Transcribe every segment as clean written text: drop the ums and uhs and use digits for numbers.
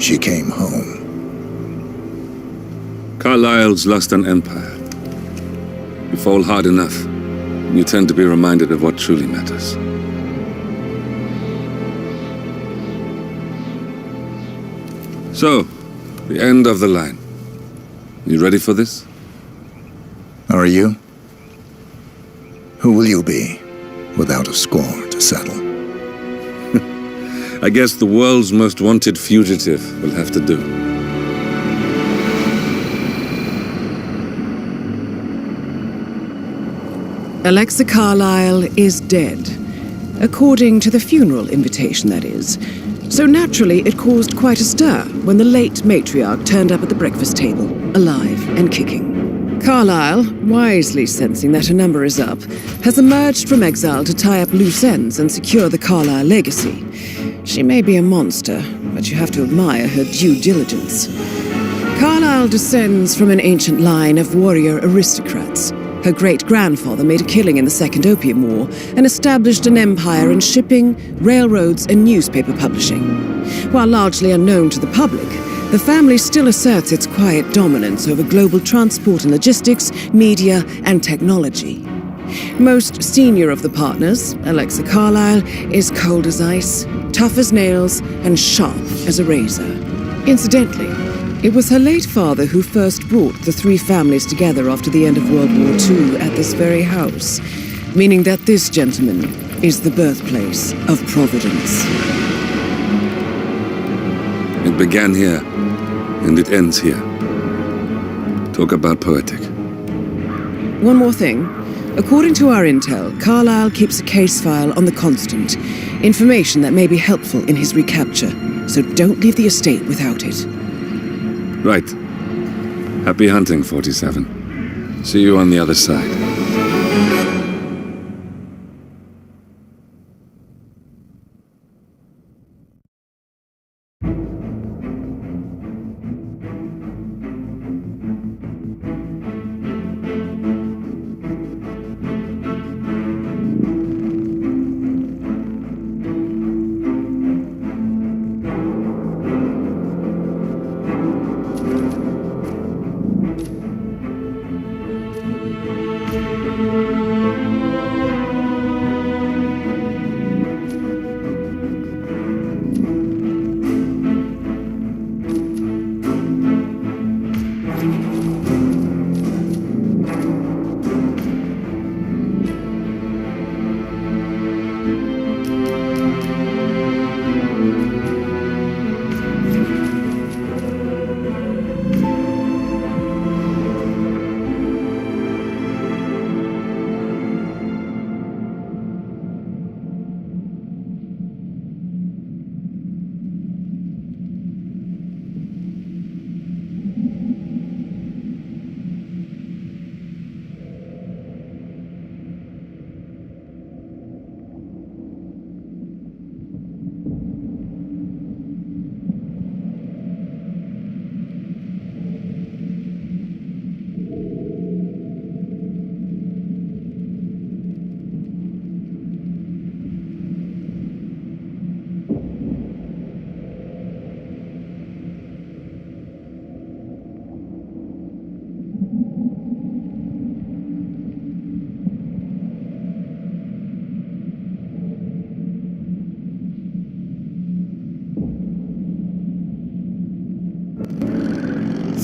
she came home. Carlyle's lost an empire. You fall hard enough, and you tend to be reminded of what truly matters. So, the end of the line. You ready for this? Are you? Who will you be, without a score to settle? I guess the world's most wanted fugitive will have to do. Alexa Carlyle is dead. According to the funeral invitation, that is. So naturally, it caused quite a stir when the late matriarch turned up at the breakfast table, alive and kicking. Carlyle, wisely sensing that her number is up, has emerged from exile to tie up loose ends and secure the Carlyle legacy. She may be a monster, but you have to admire her due diligence. Carlyle descends from an ancient line of warrior aristocrats. Her great-grandfather made a killing in the Second Opium War and established an empire in shipping, railroads, and newspaper publishing. While largely unknown to the public, the family still asserts its quiet dominance over global transport and logistics, media, and technology. Most senior of the partners, Alexa Carlyle, is cold as ice, tough as nails, and sharp as a razor. Incidentally, it was her late father who first brought the three families together after the end of World War II at this very house, meaning that this gentleman is the birthplace of Providence. It began here, and it ends here. Talk about poetic. One more thing. According to our intel, Carlyle keeps a case file on the Constant, information that may be helpful in his recapture, so don't leave the estate without it. Right. Happy hunting, 47. See you on the other side.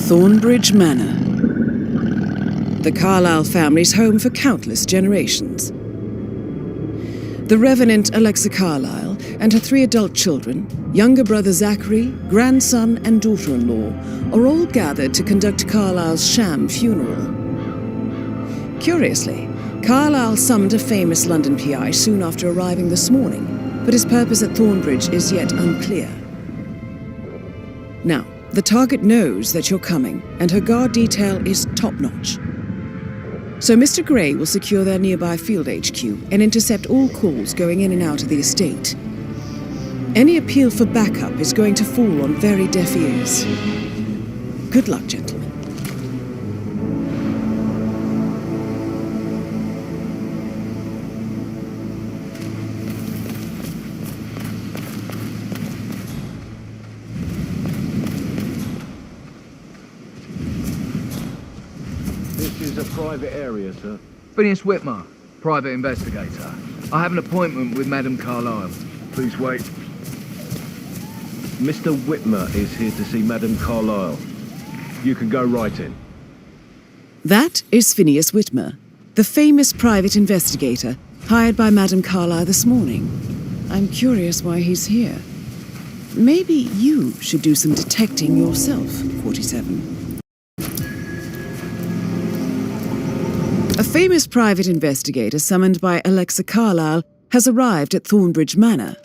Thornbridge Manor. The Carlyle family's home for countless generations. The Revenant Alexa Carlyle and her 3 adult children, younger brother Zachary, grandson, and daughter-in-law, are all gathered to conduct Carlyle's sham funeral. Curiously, Carlyle summoned a famous London PI soon after arriving this morning, but his purpose at Thornbridge is yet unclear. Now, the target knows that you're coming, and her guard detail is top-notch. So Mr. Gray will secure their nearby field HQ and intercept all calls going in and out of the estate. Any appeal for backup is going to fall on very deaf ears. Good luck, gentlemen. private area, sir. Phineas Whitmer, private investigator. I have an appointment with Madame Carlyle. Please wait. Mr. Whitmer is here to see Madame Carlyle. You can go right in. That is Phineas Whitmer, the famous private investigator hired by Madame Carlyle this morning. I'm curious why he's here. Maybe you should do some detecting yourself, 47. A famous private investigator summoned by Alexa Carlyle has arrived at Thornbridge Manor.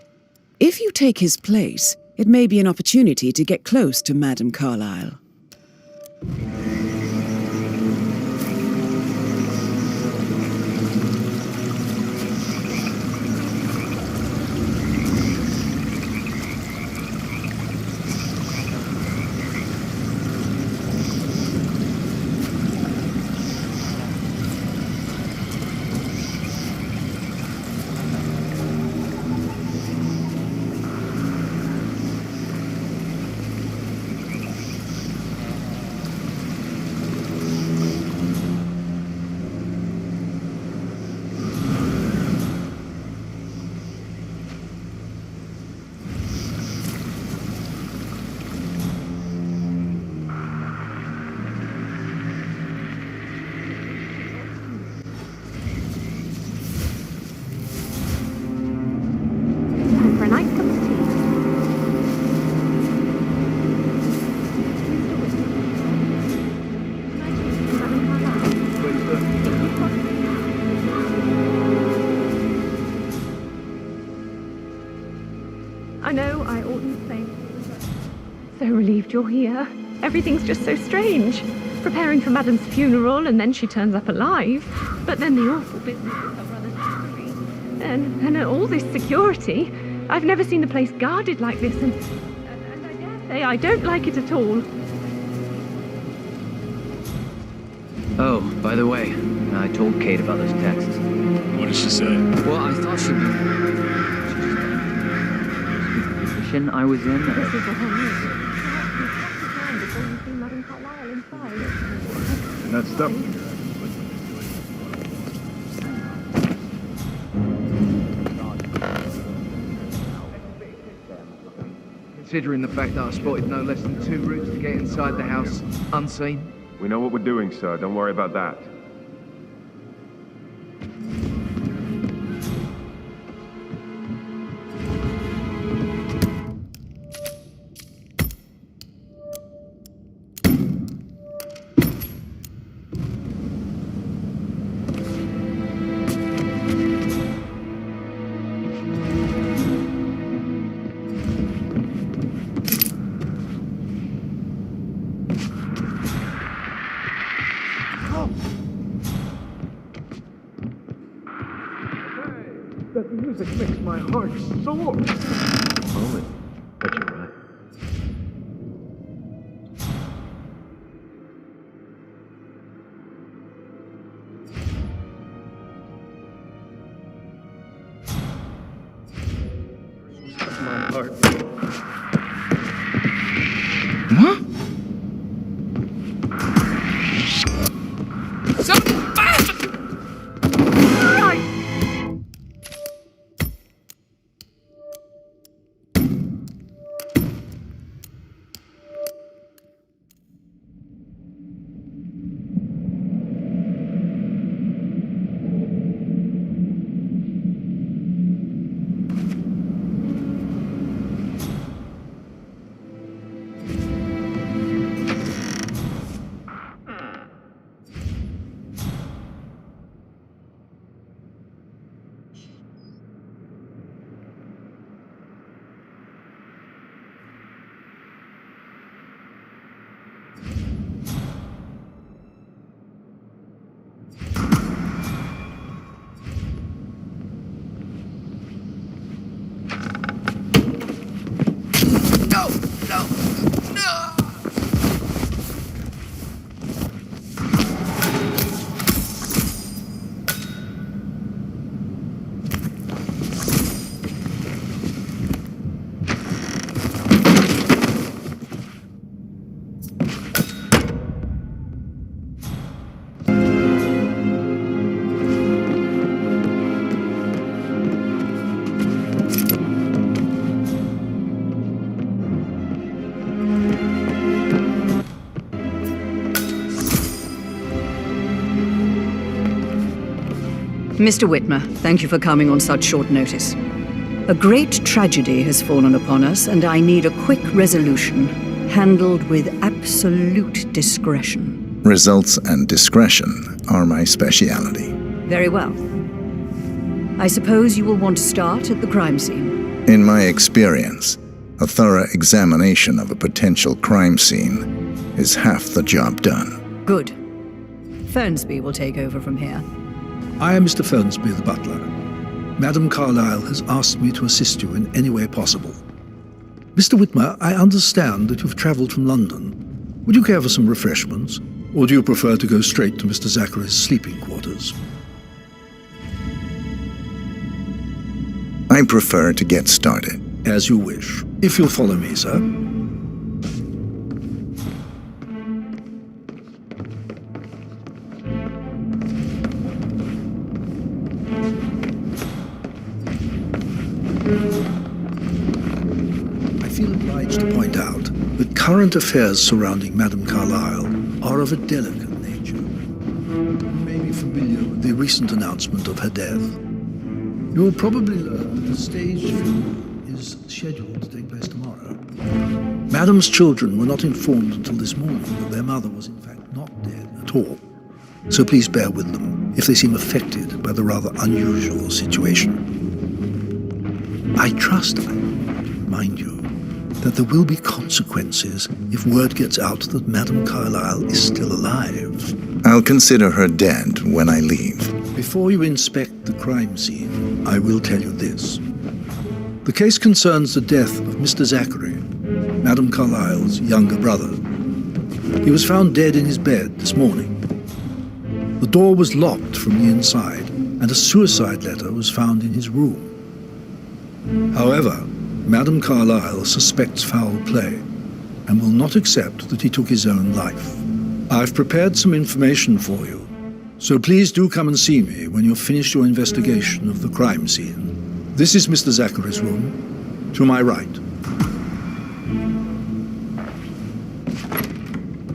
If you take his place, it may be an opportunity to get close to Madame Carlyle. For a nice cup of tea. I know I oughtn't say. So relieved you're here. Everything's just so strange. Preparing for Madame's funeral and then she turns up alive. But then the awful business with her brother's history. And all this security. I've never seen the place guarded like this, and I dare say I don't like it at all. Oh, by the way, I told Kate about those texts. What did she say? Well, I thought she'd be... The position I was in... This is the whole news. Perhaps you have to time before you see Madame Carlyle inside. That's stuff. Considering the fact that I spotted no less than 2 routes to get inside the house unseen. We know what we're doing, sir. Don't worry about that. That music makes my heart soar. Moment. But you're right. My heart. Huh? Mr. Whitmer, thank you for coming on such short notice. A great tragedy has fallen upon us, and I need a quick resolution, handled with absolute discretion. Results and discretion are my speciality. Very well. I suppose you will want to start at the crime scene. In my experience, a thorough examination of a potential crime scene is half the job done. Good. Fernsby will take over from here. I am Mr. Fernsby, the butler. Madam Carlyle has asked me to assist you in any way possible. Mr. Whitmer, I understand that you've travelled from London. Would you care for some refreshments? Or do you prefer to go straight to Mr. Zachary's sleeping quarters? I prefer to get started. As you wish. If you'll follow me, sir. I feel obliged to point out that current affairs surrounding Madame Carlyle are of a delicate nature. You may be familiar with the recent announcement of her death. You will probably learn that the staged funeral is scheduled to take place tomorrow. Madame's children were not informed until this morning that their mother was in fact not dead at all. So please bear with them if they seem affected by the rather unusual situation. I trust I remind you that there will be consequences if word gets out that Madame Carlyle is still alive. I'll consider her dead when I leave. Before you inspect the crime scene, I will tell you this. The case concerns the death of Mr. Zachary, Madame Carlyle's younger brother. He was found dead in his bed this morning. The door was locked from the inside, and a suicide letter was found in his room. However, Madame Carlyle suspects foul play and will not accept that he took his own life. I've prepared some information for you, so please do come and see me when you've finished your investigation of the crime scene. This is Mr. Zachary's room, to my right.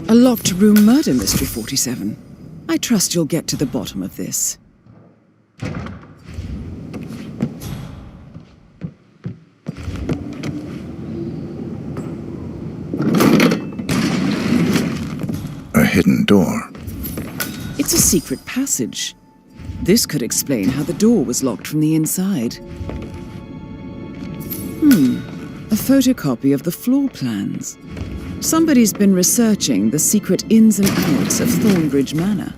A locked room murder mystery, 47. I trust you'll get to the bottom of this. A hidden door. It's a secret passage. This could explain how the door was locked from the inside. A photocopy of the floor plans. Somebody's been researching the secret ins and outs of Thornbridge Manor.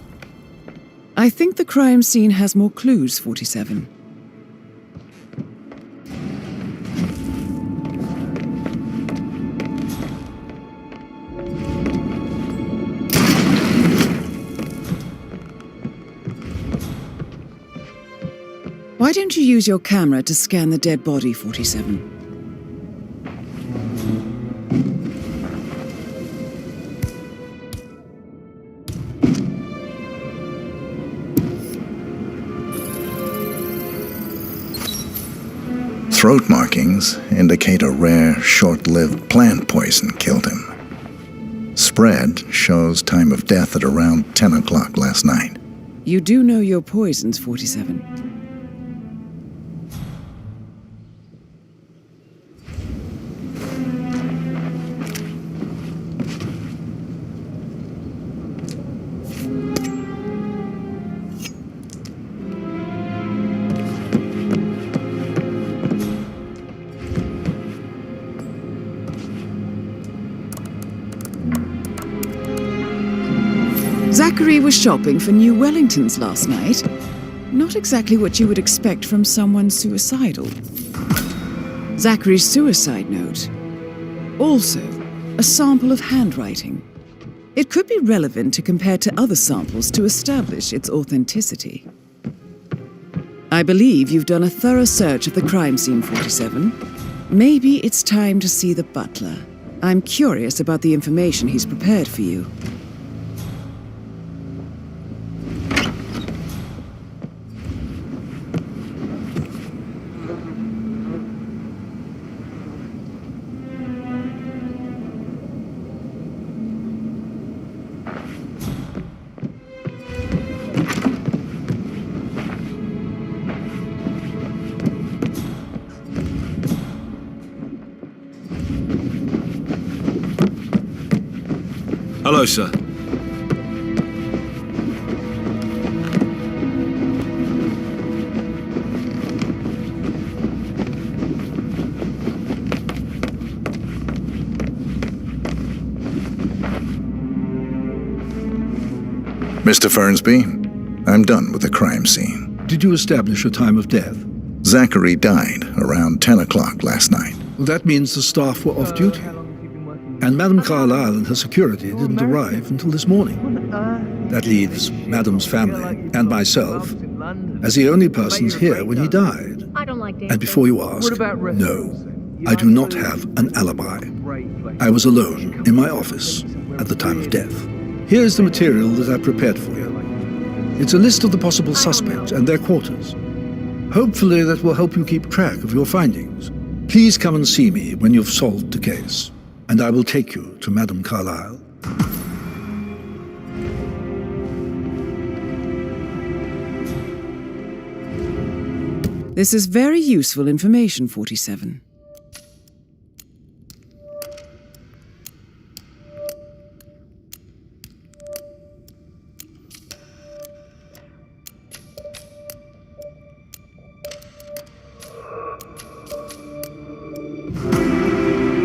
I think the crime scene has more clues, 47. Why don't you use your camera to scan the dead body, 47? Throat markings indicate a rare, short-lived plant poison killed him. Spread shows time of death at around 10 o'clock last night. You do know your poisons, 47. Zachary was shopping for new Wellingtons last night. Not exactly what you would expect from someone suicidal. Zachary's suicide note. Also, a sample of handwriting. It could be relevant to compare to other samples to establish its authenticity. I believe you've done a thorough search of the crime scene, 47. Maybe it's time to see the butler. I'm curious about the information he's prepared for you. Hello, sir. Mr. Fernsby, I'm done with the crime scene. Did you establish a time of death? Zachary died around 10 o'clock last night. Well, that means the staff were off duty. And Madame Carlyle and her security didn't arrive until this morning. That leaves Madame's family and myself as the only persons here when he died. I don't like And before you ask, no, I do not have an alibi. I was alone in my office at the time of death. Here's the material that I prepared for you. It's a list of the possible suspects and their quarters. Hopefully that will help you keep track of your findings. Please come and see me when you've solved the case, and I will take you to Madame Carlyle. This is very useful information, 47.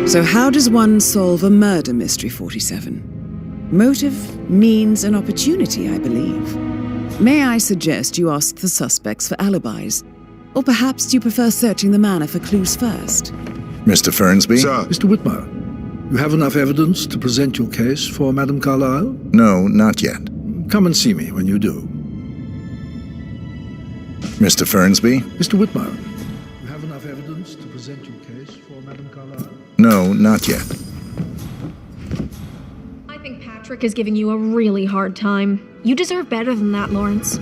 So how does one solve a murder mystery, 47? Motive, means, and opportunity, I believe. May I suggest you ask the suspects for alibis? Or perhaps you prefer searching the manor for clues first? Mr. Fernsby? Sir. Mr. Whitmer, you have enough evidence to present your case for Madame Carlyle? No, not yet. Come and see me when you do. Mr. Fernsby? Mr. Whitmer, you have enough evidence to present your case for Madame Carlyle? No, not yet. I think Patrick is giving you a really hard time. You deserve better than that, Lawrence.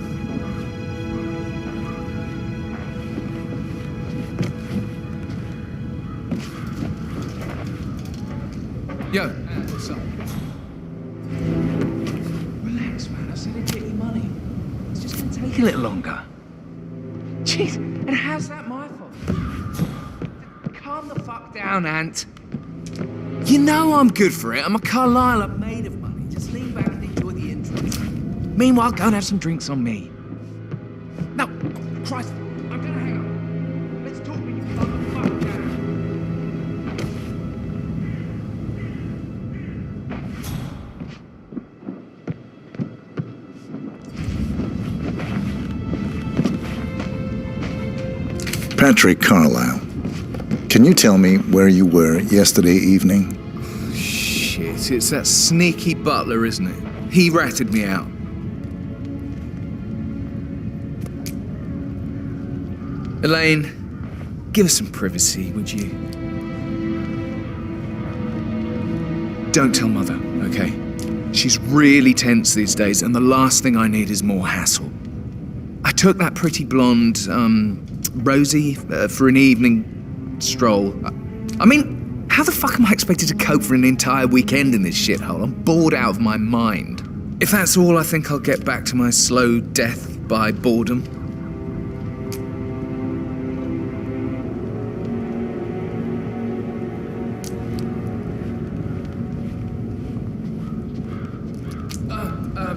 Yo, what's up? Relax, man. I said I'd get you money. It's just gonna take a little longer. Jeez, and how's that my fault? Calm the fuck down, Ant. You know I'm good for it. I'm a Carlisle. I'm made of money. Just lean back and enjoy the interest. Meanwhile, go and have some drinks on me. No, Christ, I'm gonna hang up. Let's talk when you calm the fuck down. Patrick Carlyle. Can you tell me where you were yesterday evening? Shit, it's that sneaky butler, isn't it? He ratted me out. Elaine, give us some privacy, would you? Don't tell Mother, okay? She's really tense these days, and the last thing I need is more hassle. I took that pretty blonde, Rosie, for an evening stroll. I mean, how the fuck am I expected to cope for an entire weekend in this shithole? I'm bored out of my mind. If that's all, I think I'll get back to my slow death by boredom.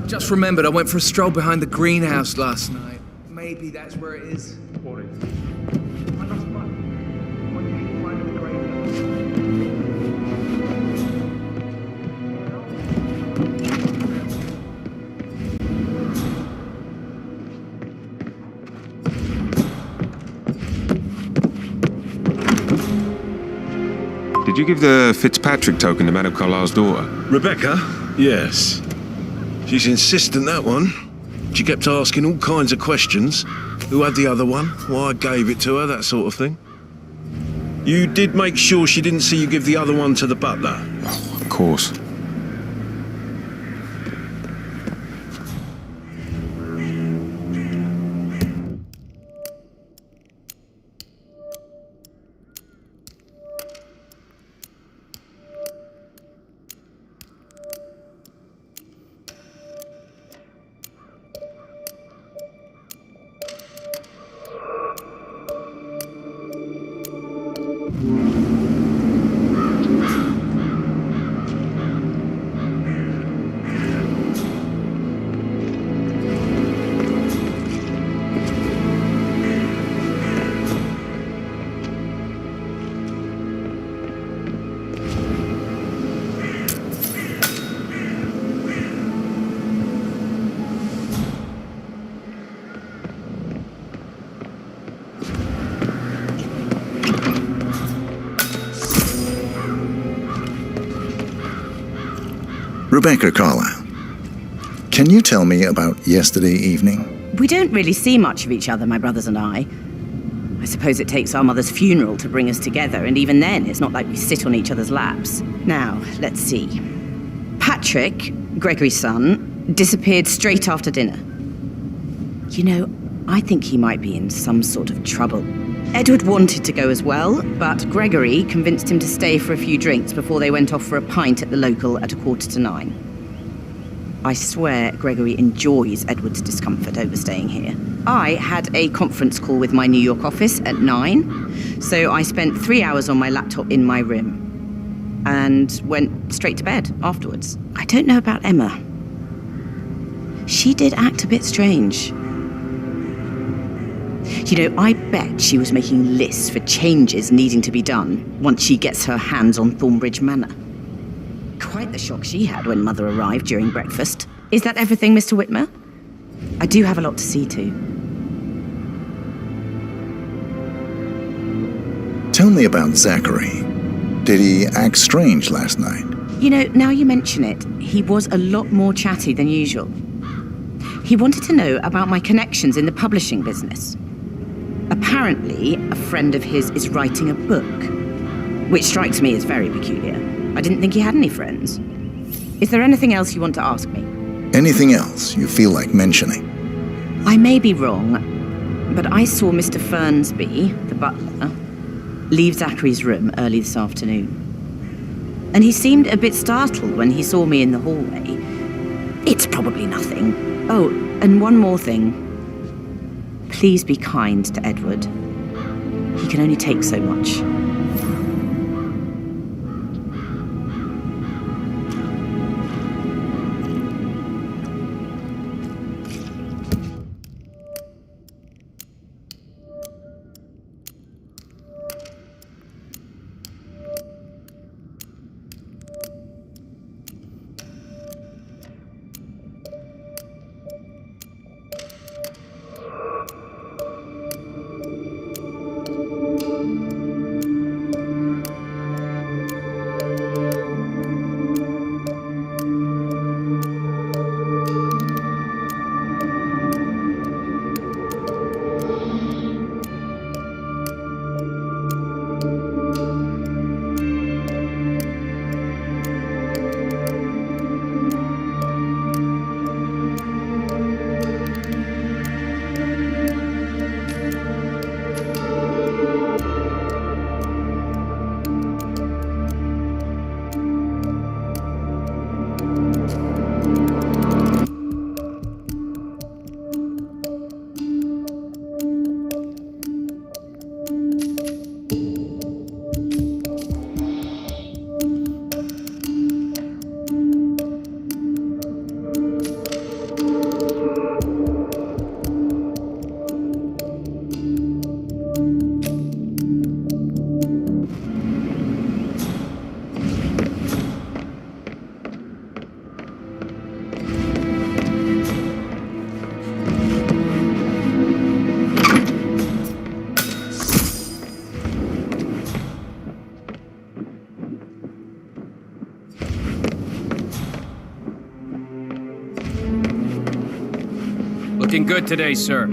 Just remembered I went for a stroll behind the greenhouse last night. Maybe that's where it is. What is it? Did you give the Fitzpatrick token to Madame Carlyle's daughter? Rebecca? Yes. She's insistent, that one. She kept asking all kinds of questions. Who had the other one? Why I gave it to her, that sort of thing. You did make sure she didn't see you give the other one to the butler? Oh, of course. Rebecca Carlyle, can you tell me about yesterday evening? We don't really see much of each other, my brothers and I. I suppose it takes our mother's funeral to bring us together, and even then, it's not like we sit on each other's laps. Now, let's see. Patrick, Gregory's son, disappeared straight after dinner. You know, I think he might be in some sort of trouble. Edward wanted to go as well, but Gregory convinced him to stay for a few drinks before they went off for a pint at the local at 8:45. I swear Gregory enjoys Edward's discomfort over staying here. I had a conference call with my New York office at 9, so I spent 3 hours on my laptop in my room and went straight to bed afterwards. I don't know about Emma. She did act a bit strange. You know, I bet she was making lists for changes needing to be done once she gets her hands on Thornbridge Manor. Quite the shock she had when Mother arrived during breakfast. Is that everything, Mr. Whitmer? I do have a lot to see to. Tell me about Zachary. Did he act strange last night? You know, now you mention it, he was a lot more chatty than usual. He wanted to know about my connections in the publishing business. Apparently, a friend of his is writing a book, which strikes me as very peculiar. I didn't think he had any friends. Is there anything else you want to ask me? Anything else you feel like mentioning? I may be wrong, but I saw Mr. Fernsby, the butler, leave Zachary's room early this afternoon. And he seemed a bit startled when he saw me in the hallway. It's probably nothing. Oh, and one more thing. Please be kind to Edward. He can only take so much. Looking good today, sir.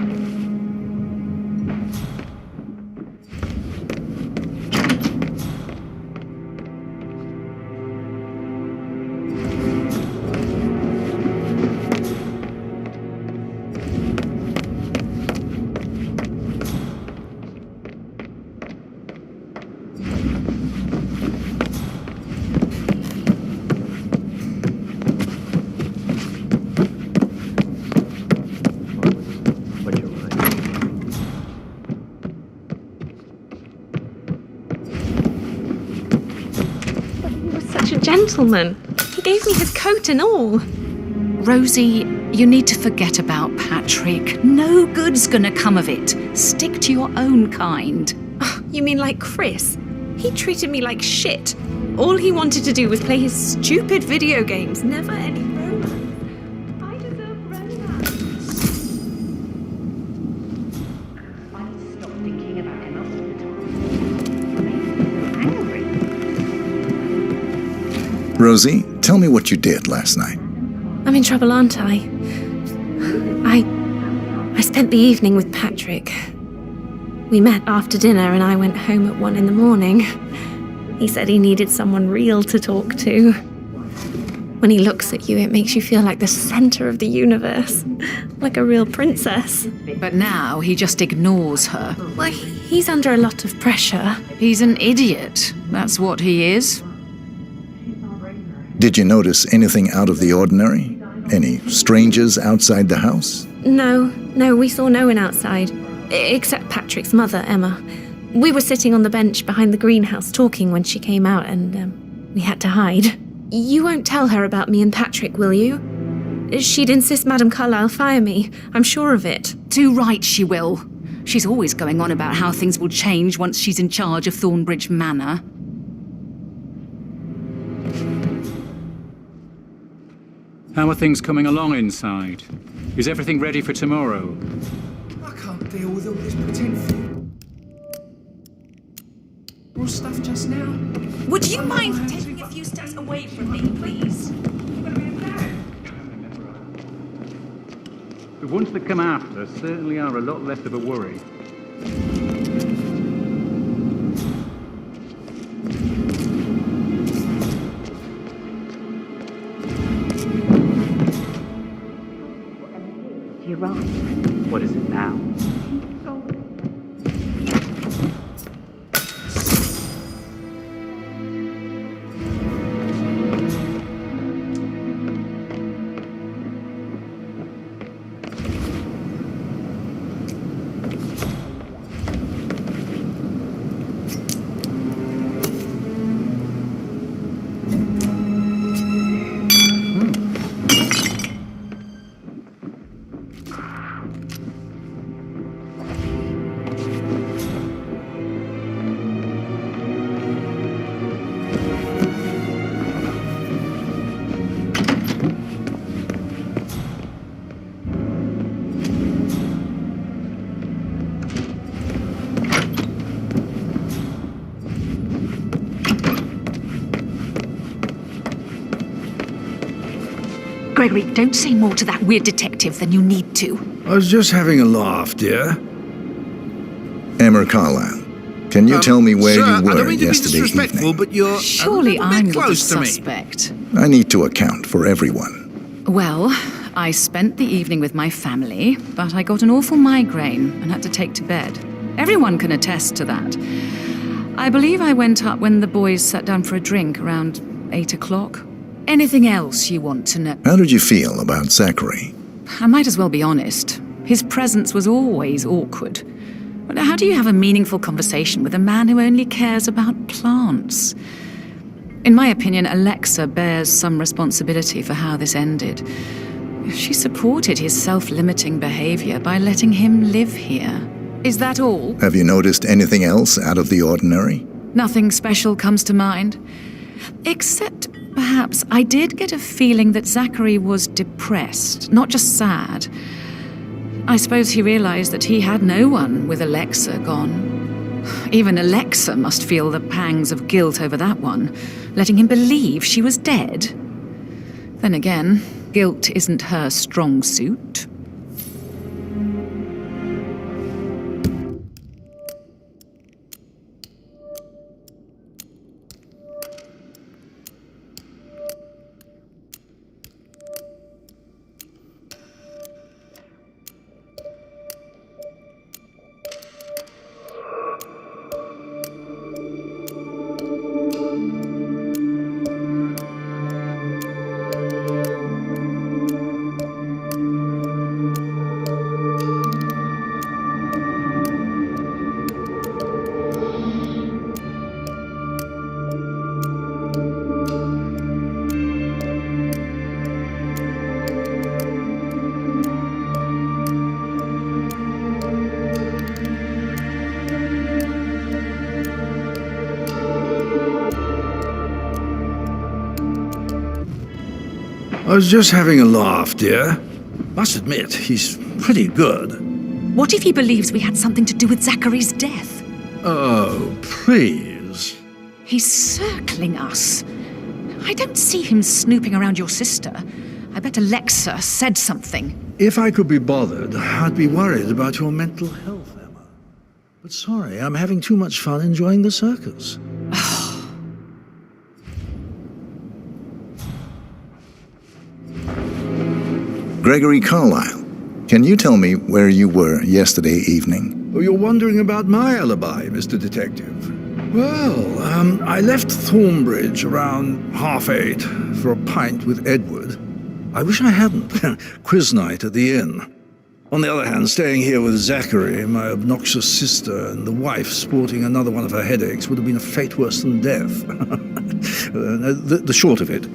Gentleman. He gave me his coat and all. Rosie, you need to forget about Patrick. No good's gonna come of it. Stick to your own kind. Oh, you mean like Chris? He treated me like shit. All he wanted to do was play his stupid video games, never any romance. I deserve romance. I need to stop thinking about Emma all the time. It makes me so angry. Rosie, tell me what you did last night. I'm in trouble, aren't I? I spent the evening with Patrick. We met after dinner and I went home at 1 a.m. He said he needed someone real to talk to. When he looks at you, it makes you feel like the center of the universe. Like a real princess. But now he just ignores her. Well, he's under a lot of pressure. He's an idiot. That's what he is. Did you notice anything out of the ordinary? Any strangers outside the house? No, we saw no one outside. Except Patrick's mother, Emma. We were sitting on the bench behind the greenhouse talking when she came out and we had to hide. You won't tell her about me and Patrick, will you? She'd insist Madame Carlyle fire me. I'm sure of it. Too right she will. She's always going on about how things will change once she's in charge of Thornbridge Manor. How are things coming along inside? Is everything ready for tomorrow? I can't deal with all this pretend raw stuff just now. Would you mind taking a few steps away from me, please? The ones that come after certainly are a lot less of a worry. You're right. What is it now? Gregory, don't say more to that weird detective than you need to. I was just having a laugh, dear. Emma Carlyle, can you tell me where sir, you were I don't mean to be yesterday disrespectful, evening? but you're Surely a little I'm bit the close to me. suspect. I need to account for everyone. Well, I spent the evening with my family, but I got an awful migraine and had to take to bed. Everyone can attest to that. I believe I went up when the boys sat down for a drink around 8 o'clock. Anything else you want to know? How did you feel about Zachary? I might as well be honest. His presence was always awkward. But how do you have a meaningful conversation with a man who only cares about plants? In my opinion, Alexa bears some responsibility for how this ended. She supported his self-limiting behavior by letting him live here. Is that all? Have you noticed anything else out of the ordinary? Nothing special comes to mind. Except, perhaps, I did get a feeling that Zachary was depressed, not just sad. I suppose he realized that he had no one with Alexa gone. Even Alexa must feel the pangs of guilt over that one, letting him believe she was dead. Then again, guilt isn't her strong suit. I was just having a laugh, dear. Must admit, he's pretty good. What if he believes we had something to do with Zachary's death? Oh, please. He's circling us. I don't see him snooping around your sister. I bet Alexa said something. If I could be bothered, I'd be worried about your mental health, Emma. But sorry, I'm having too much fun enjoying the circus. Gregory Carlyle, can you tell me where you were yesterday evening? Oh, you're wondering about my alibi, Mr. Detective. Well, I left Thornbridge around 8:30 for a pint with Edward. I wish I hadn't. Quiz night at the inn. On the other hand, staying here with Zachary, my obnoxious sister, and the wife sporting another one of her headaches would have been a fate worse than death. The short of it,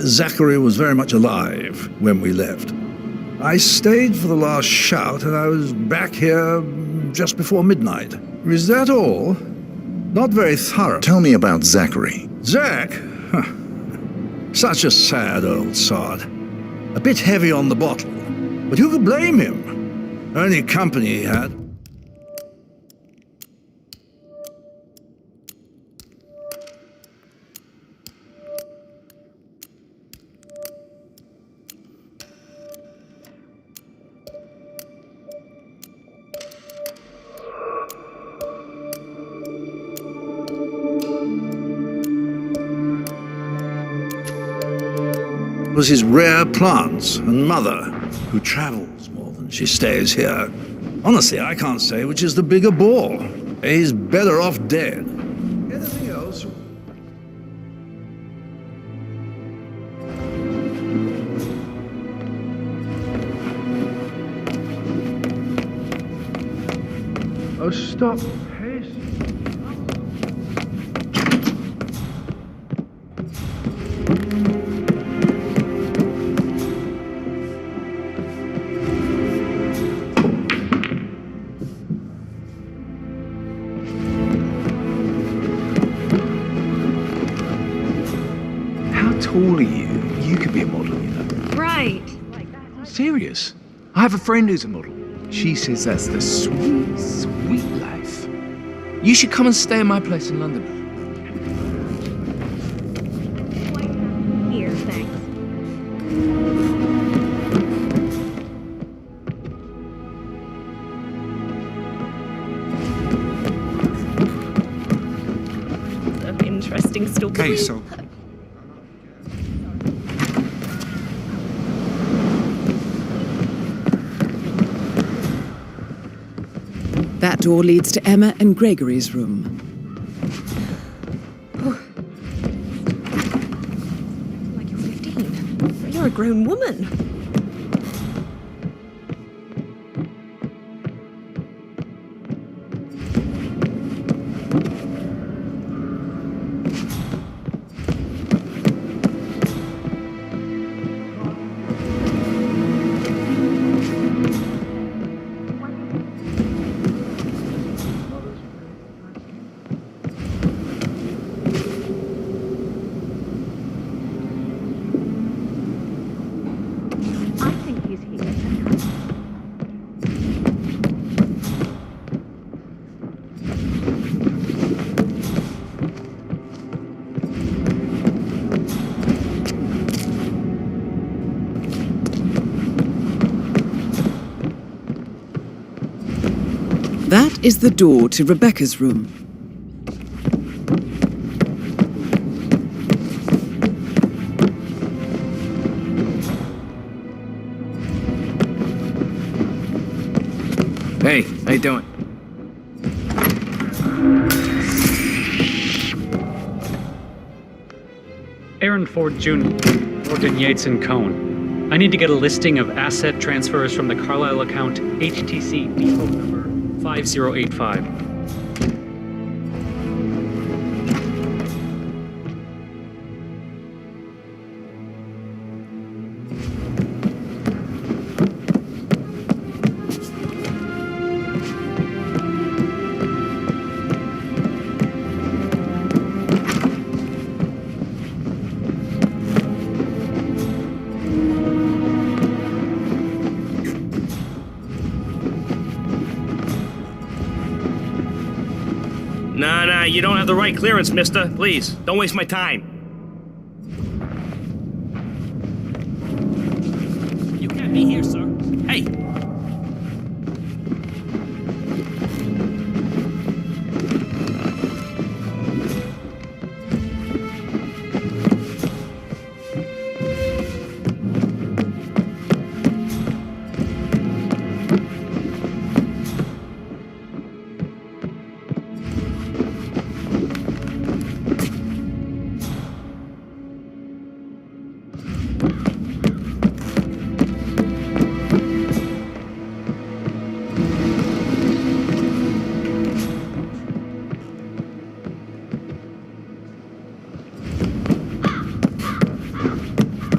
Zachary was very much alive when we left. I stayed for the last shout, and I was back here just before midnight. Is that all? Not very thorough. Tell me about Zachary. Zach? Huh. Such a sad old sod. A bit heavy on the bottle, but who could blame him? Only company he had. It was his rare plants and mother, who travels more than she stays here. Honestly, I can't say which is the bigger bore. He's better off dead. Anything else? Oh, stop. Tall are you? You could be a model, you know. Right. I'm serious. I have a friend who's a model. She says that's the sweet, sweet life. You should come and stay at my place in London. Here, thanks. An interesting story. Okay, so That door leads to Emma and Gregory's room. Like you're 15. You're a grown woman. That is the door to Rebecca's room. Hey, how you doing? Aaron Ford Jr., Gordon Yates and Cohn. I need to get a listing of asset transfers from the Carlisle account HTC depot number 5085. Nah, you don't have the right clearance, mister. Please, don't waste my time. me here, sir. Hey!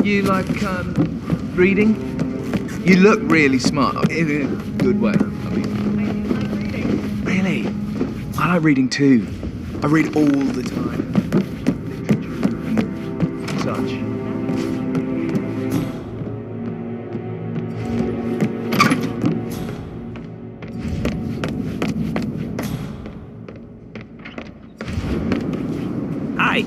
You like, reading? You look really smart, in a good way. I mean, really? I like reading too. I read all the time. Literature and such. Hi!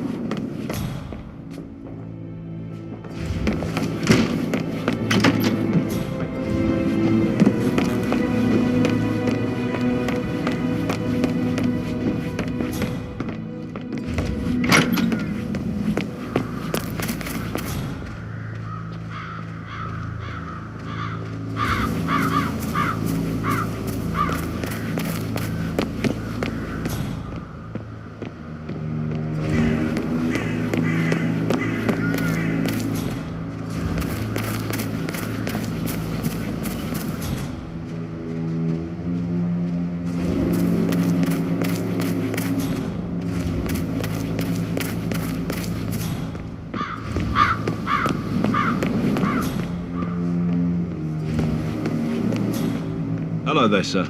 Hello there, sir.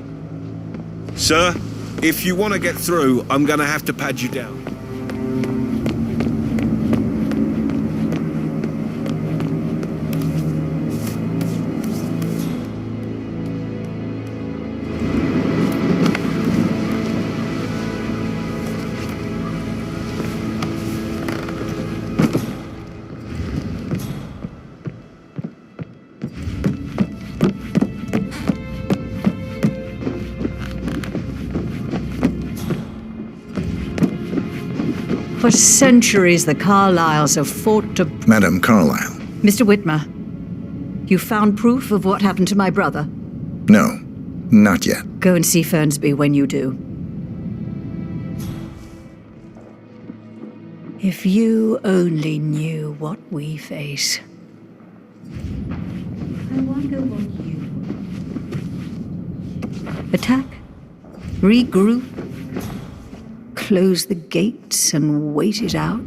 Sir, if you want to get through, I'm going to have to pad you down. For centuries, the Carlyles have fought to... Madam Carlyle. Mr. Whitmer, you found proof of what happened to my brother? No, not yet. Go and see Fernsby when you do. If you only knew what we face. I wonder what you... Attack? Regroup? Close the gates and wait it out?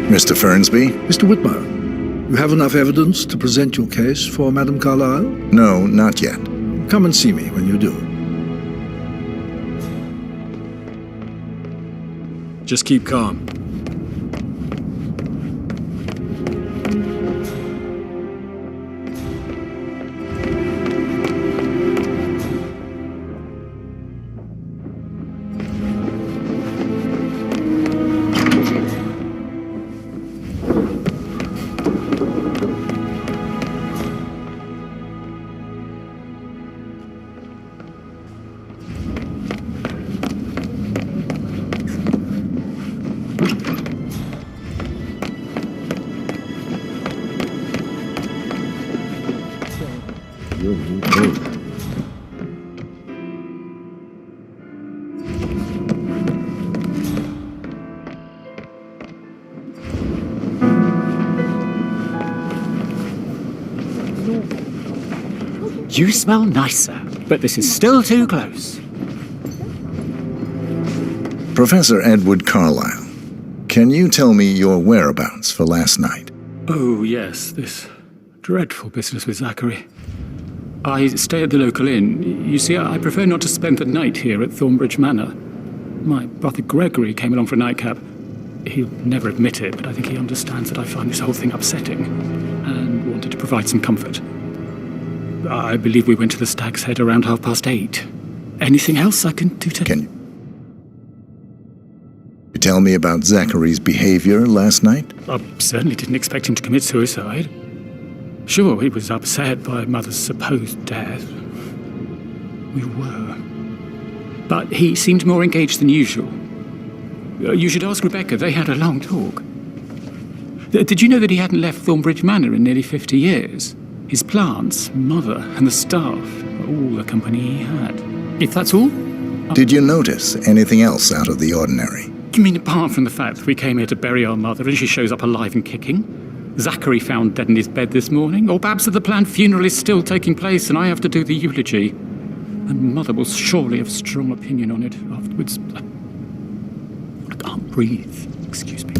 Mr. Fernsby? Mr. Whitmer, you have enough evidence to present your case for Madam Carlyle? No, not yet. Come and see me when you do. Just keep calm. You smell nicer, but this is still too close. Professor Edward Carlyle, can you tell me your whereabouts for last night? Oh, yes, this dreadful business with Zachary. I stay at the local inn. You see, I prefer not to spend the night here at Thornbridge Manor. My brother Gregory came along for a nightcap. He'll never admit it, but I think he understands that I find this whole thing upsetting and wanted to provide some comfort. I believe we went to the Stag's Head around 8:30. Anything else I can do to... Can you tell me about Zachary's behavior last night? I certainly didn't expect him to commit suicide. Sure, he was upset by Mother's supposed death. We were. But he seemed more engaged than usual. You should ask Rebecca. They had a long talk. Did you know that he hadn't left Thornbridge Manor in nearly 50 years? His plants, Mother, and the staff, all the company he had. If that's all? Did you notice anything else out of the ordinary? You mean apart from the fact that we came here to bury our mother and she shows up alive and kicking? Zachary found dead in his bed this morning? Or perhaps that the planned funeral is still taking place and I have to do the eulogy? And Mother will surely have strong opinion on it afterwards. I can't breathe. Excuse me.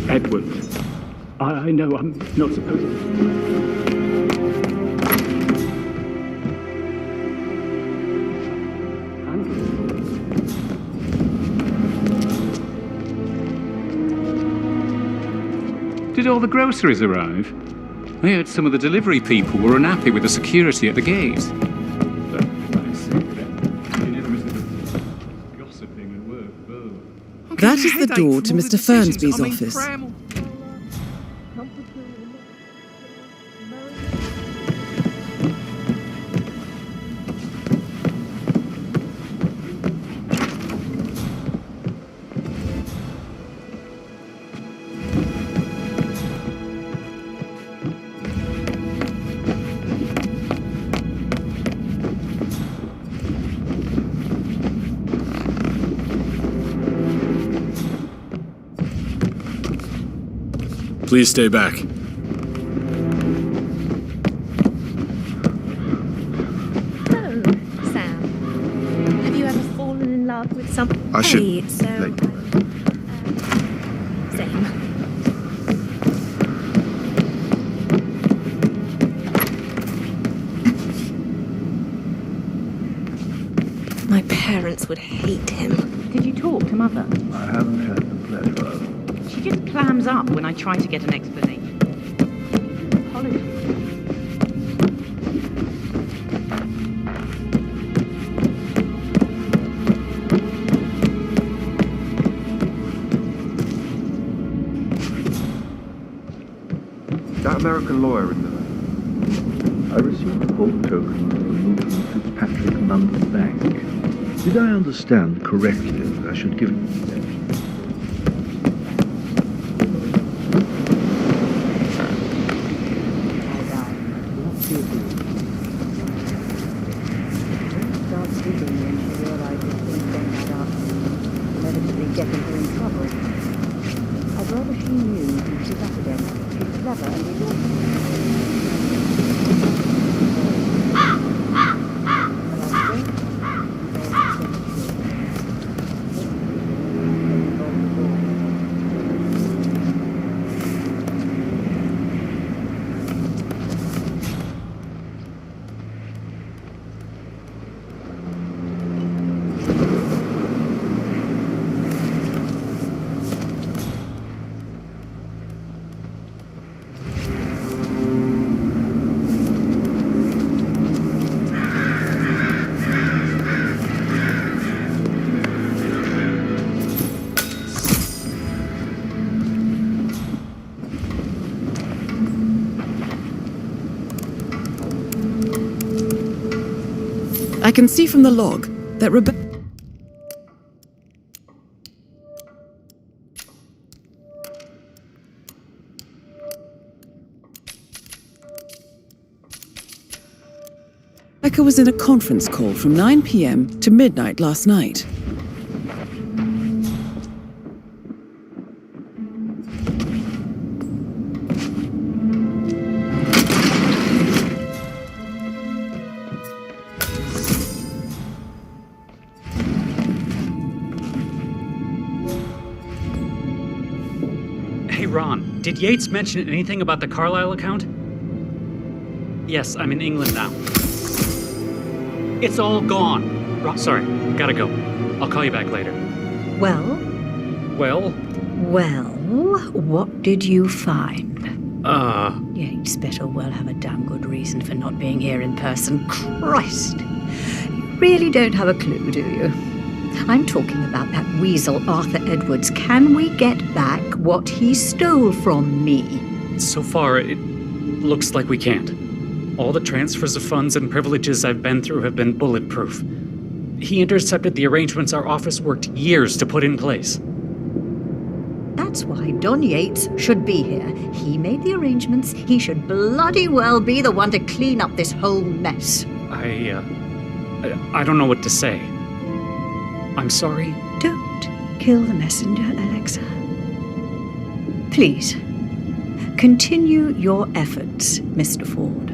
Edward, I know I'm not supposed to. Did all the groceries arrive? I heard some of the delivery people were unhappy with the security at the gate. That is the door to Mr. Fernsby's office. Please stay back. Oh, Sam. Have you ever fallen in love with someone? I should... Hey, so, same. My parents would hate him. Did you talk to Mother? I haven't had the pleasure. She just clams up when I try to get an explanation. Apologies. That American lawyer in there. I received a court token for the movement of Fitzpatrick London Bank. Did I understand correctly that I should give it? I can see from the log that Rebecca was in a conference call from 9 p.m. to midnight last night. Hey, Ron, did Yates mention anything about the Carlisle account? Yes, I'm in England now. It's all gone. Sorry, gotta go. I'll call you back later. Well? Well? Well, what did you find? Yates better well have a damn good reason for not being here in person. Christ! You really don't have a clue, do you? I'm talking about that weasel Arthur Edwards. Can we get back what he stole from me? So far, it looks like we can't. All the transfers of funds and privileges I've been through have been bulletproof. He intercepted the arrangements our office worked years to put in place. That's why Don Yates should be here. He made the arrangements. He should bloody well be the one to clean up this whole mess. I don't know what to say. I'm sorry. Don't kill the messenger, Alexa. Please, continue your efforts, Mr. Ford.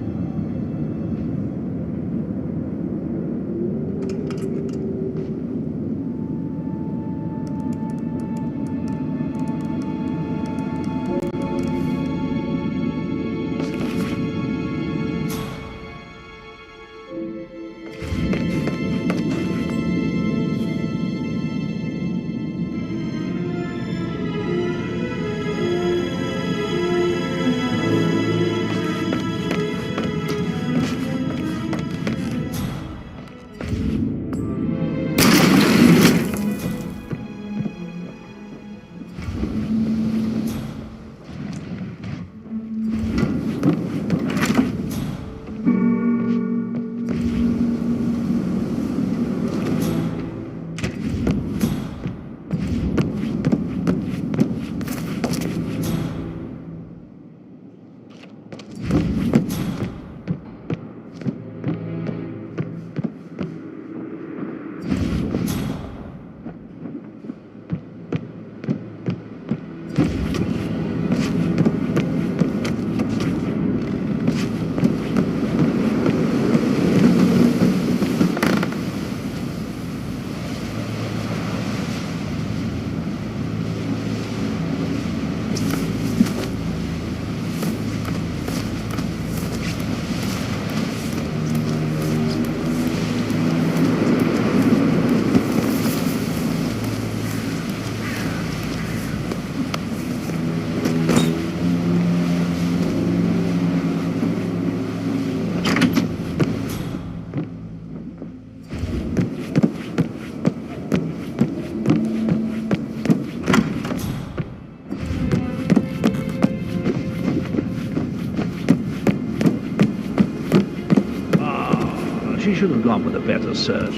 She should have gone with a better search.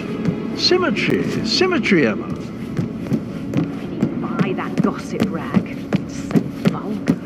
Symmetry, Emma. Buy that gossip rag. It's so vulgar.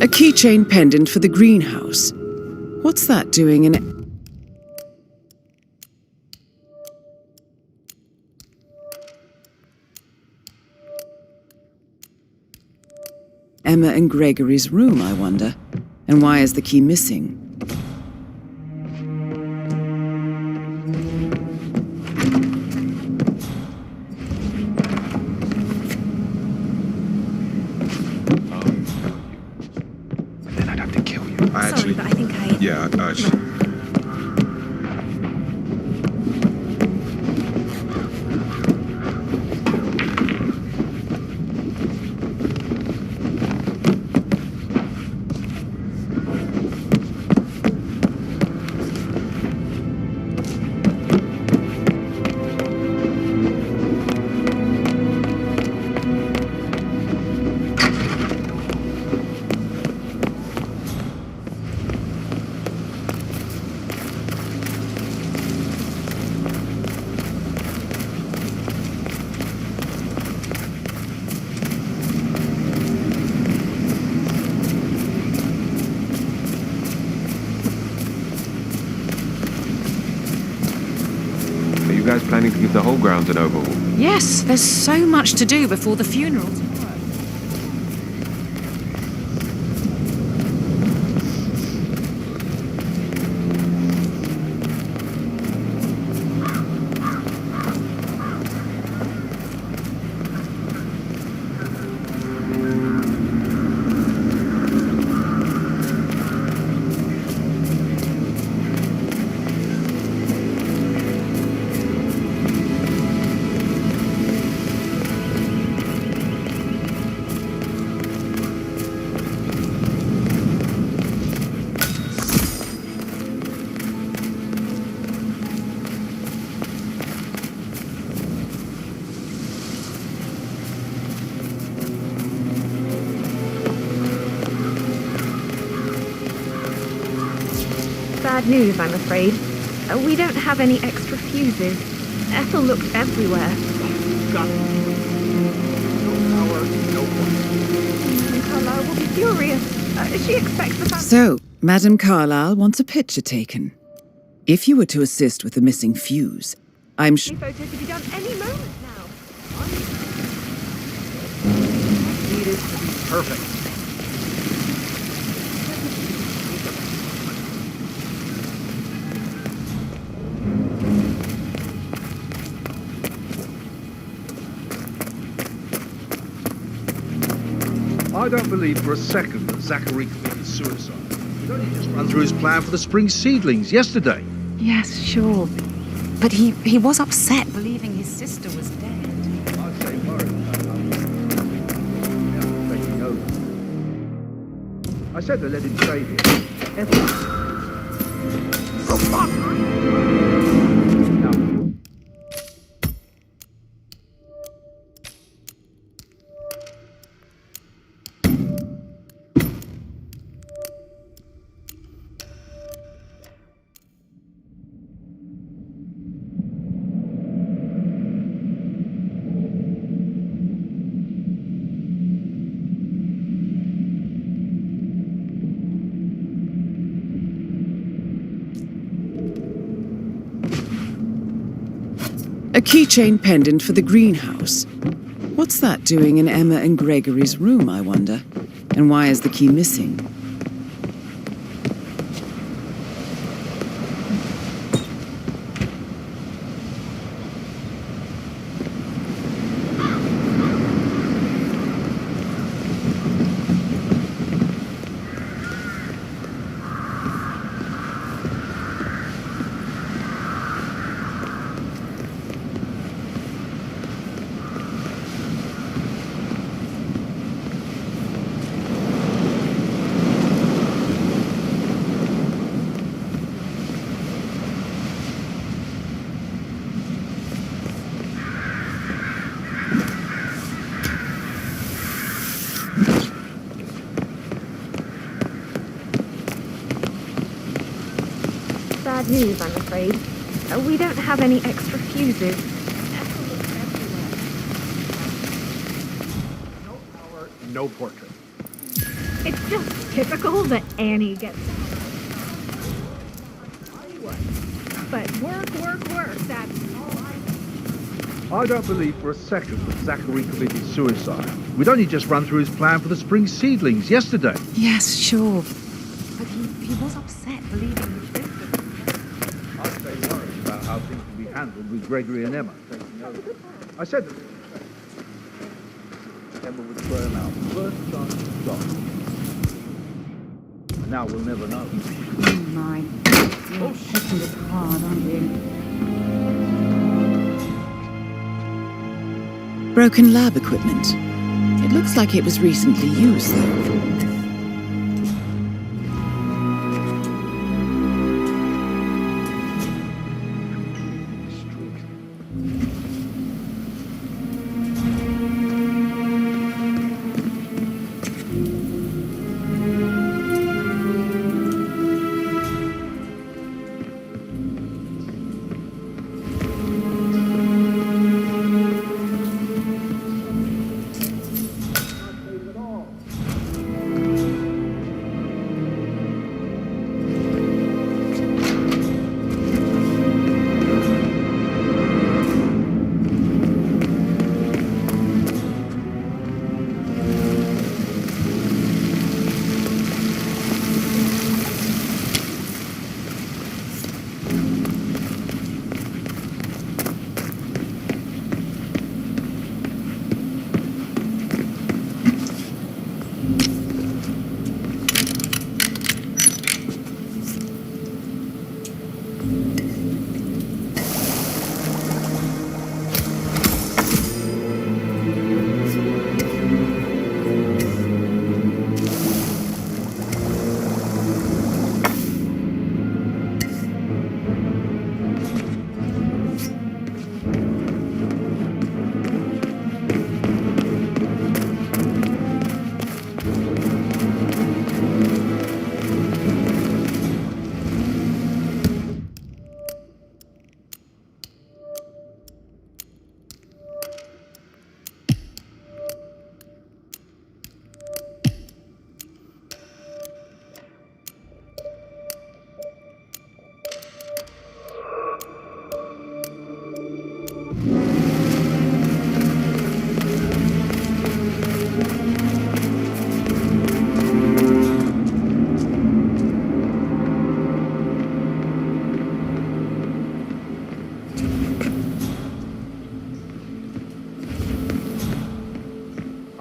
A keychain pendant for the greenhouse. What's that doing in... Emma and Gregory's room, I wonder. And why is the key missing? And then I'd have to kill you. Sorry, but I think I... Yeah, Are you guys planning to give the whole grounds an overhaul? Yes, there's so much to do before the funeral tomorrow. Bad news, I'm afraid. We don't have any extra fuses. Ethel looked everywhere. Carlisle will be furious. She expects the family... So, Madame Carlisle wants a picture taken. If you were to assist with the missing fuse, I'm sure... Photos to be done any moment now. Need it to be perfect. I don't believe for a second that Zachary committed suicide. He'd only just run through his plan for the spring seedlings yesterday. Yes, sure. But he was upset believing his sister was dead. I'd say worried taking over. I said they let him stay here. Oh, fuck! Now, A keychain pendant for the greenhouse. What's that doing in Emma and Gregory's room, I wonder? And why is the key missing? Bad news, I'm afraid. We don't have any extra fuses. no portrait. It's just typical that Annie gets... But work, that's all I don't believe for a second that Zachary committed suicide. We'd only just run through his plan for the spring seedlings yesterday. Yes, sure. But he was upset believing the truth. I'd stay worried about how things can be handled with Gregory and Emma taking over. I said that Emma would throw him out first chance to stop. And now we'll never know. Oh my. You're pushing it hard, aren't you? Broken lab equipment. It looks like it was recently used, though.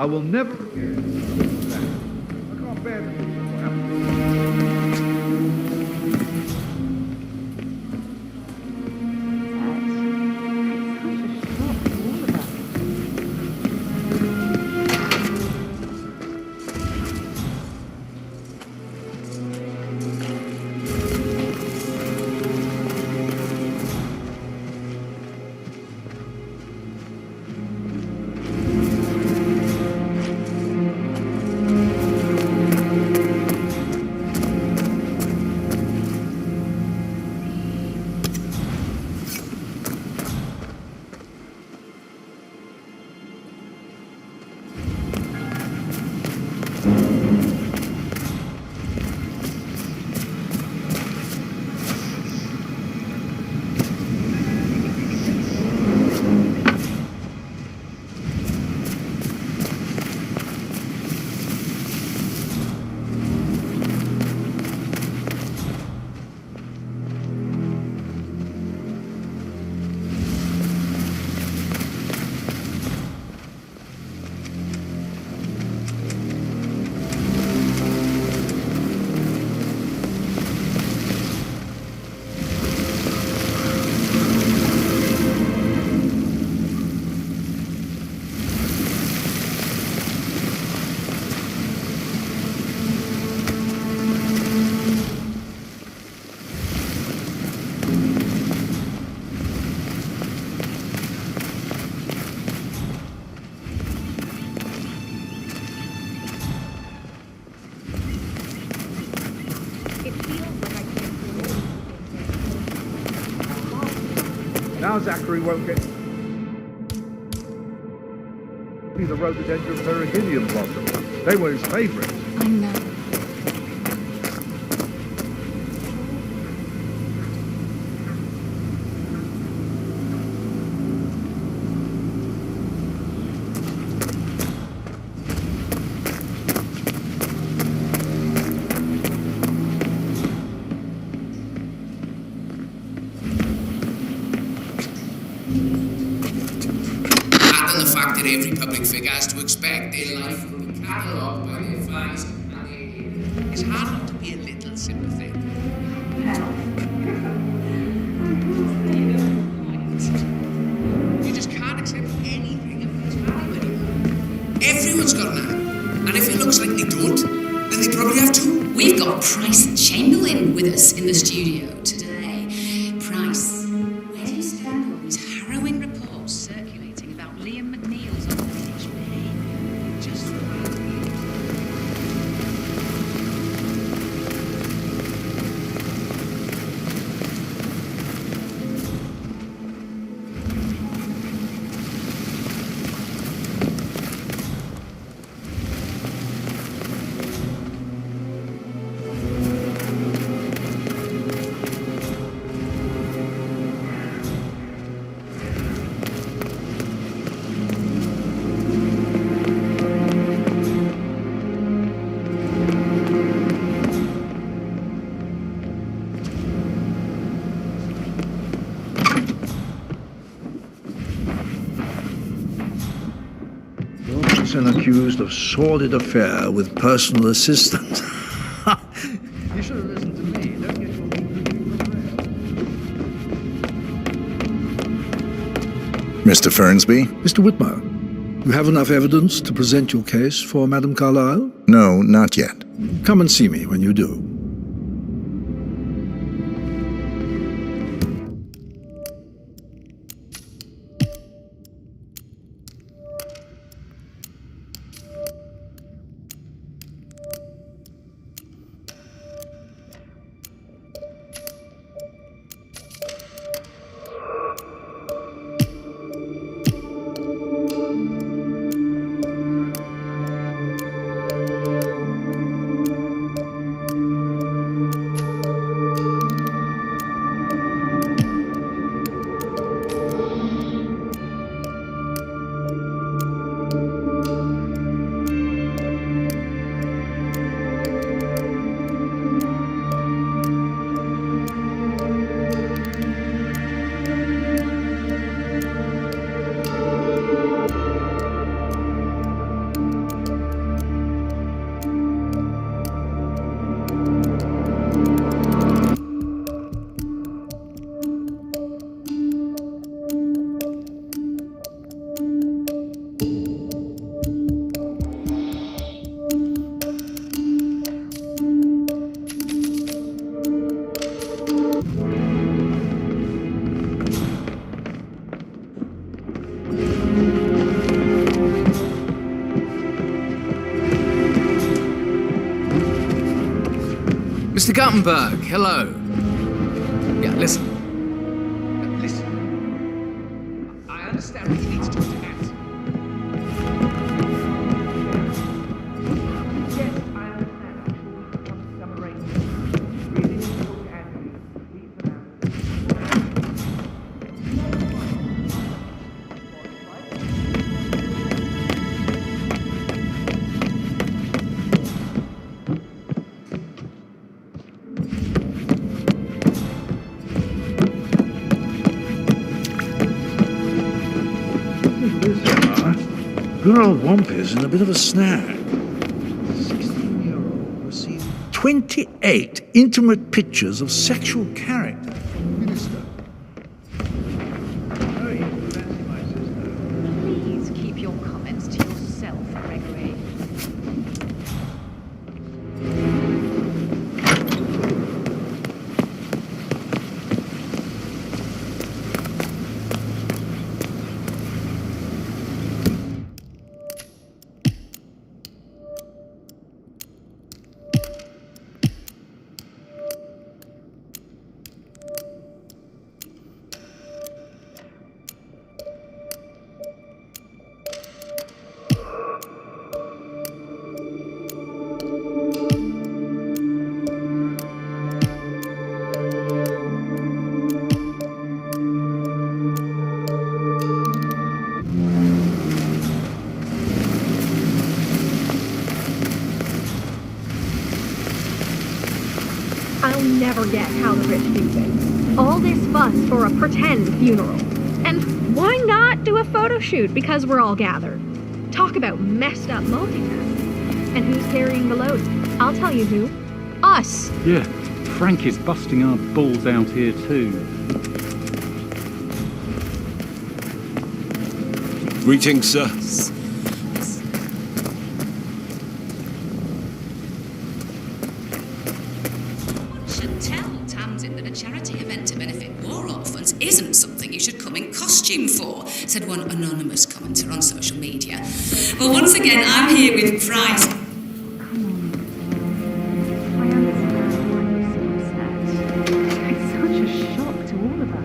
I will never forget that. I can't bear to think of what Now Zachary won't get the rhododendron periginium blossom. They were his favourites. I know. And the fact that every public figure has to expect their life will be catalogued by their fans, and it's hard not to be a little sympathetic. You just can't accept anything of its value anymore. Everyone's got an ad, and if it looks like they don't, then they probably have to. We've got Price Chamberlain with us in the studio today. Price, where do you stand on these harrowing reports circulating about Liam McNeil's on the pitch? Just Robinson accused of sordid affair with personal assistant. You should have listened to me. Don't get your Mr. Fernsby? Mr. Whitmer, you have enough evidence to present your case for Madame Carlyle? No, not yet. Come and see me when you do. Mr. Guttenberg, hello. Yeah, listen. Listen. I understand what you need to talk to Ant. Yes, I understand. I'm sure we can come to some arrangement. Really need to talk to Anthony. Leave for now. Good old Wampy's in a bit of a snag. 16-year-old received 28 intimate pictures of sexual character from the minister. Please keep your comments to yourself, Gregory. desperate to do this. All this fuss for a pretend funeral. And why not do a photo shoot because we're all gathered? Talk about messed up multitasking. And who's carrying the load? I'll tell you who. Us. Yeah, Frank is busting our balls out here too. Greetings, sir. Should tell Tamsin that a charity event to benefit war orphans isn't something you should come in costume for, said one anonymous commenter on social media. Well, once again, I'm here with Price. It's such a shock to all of us.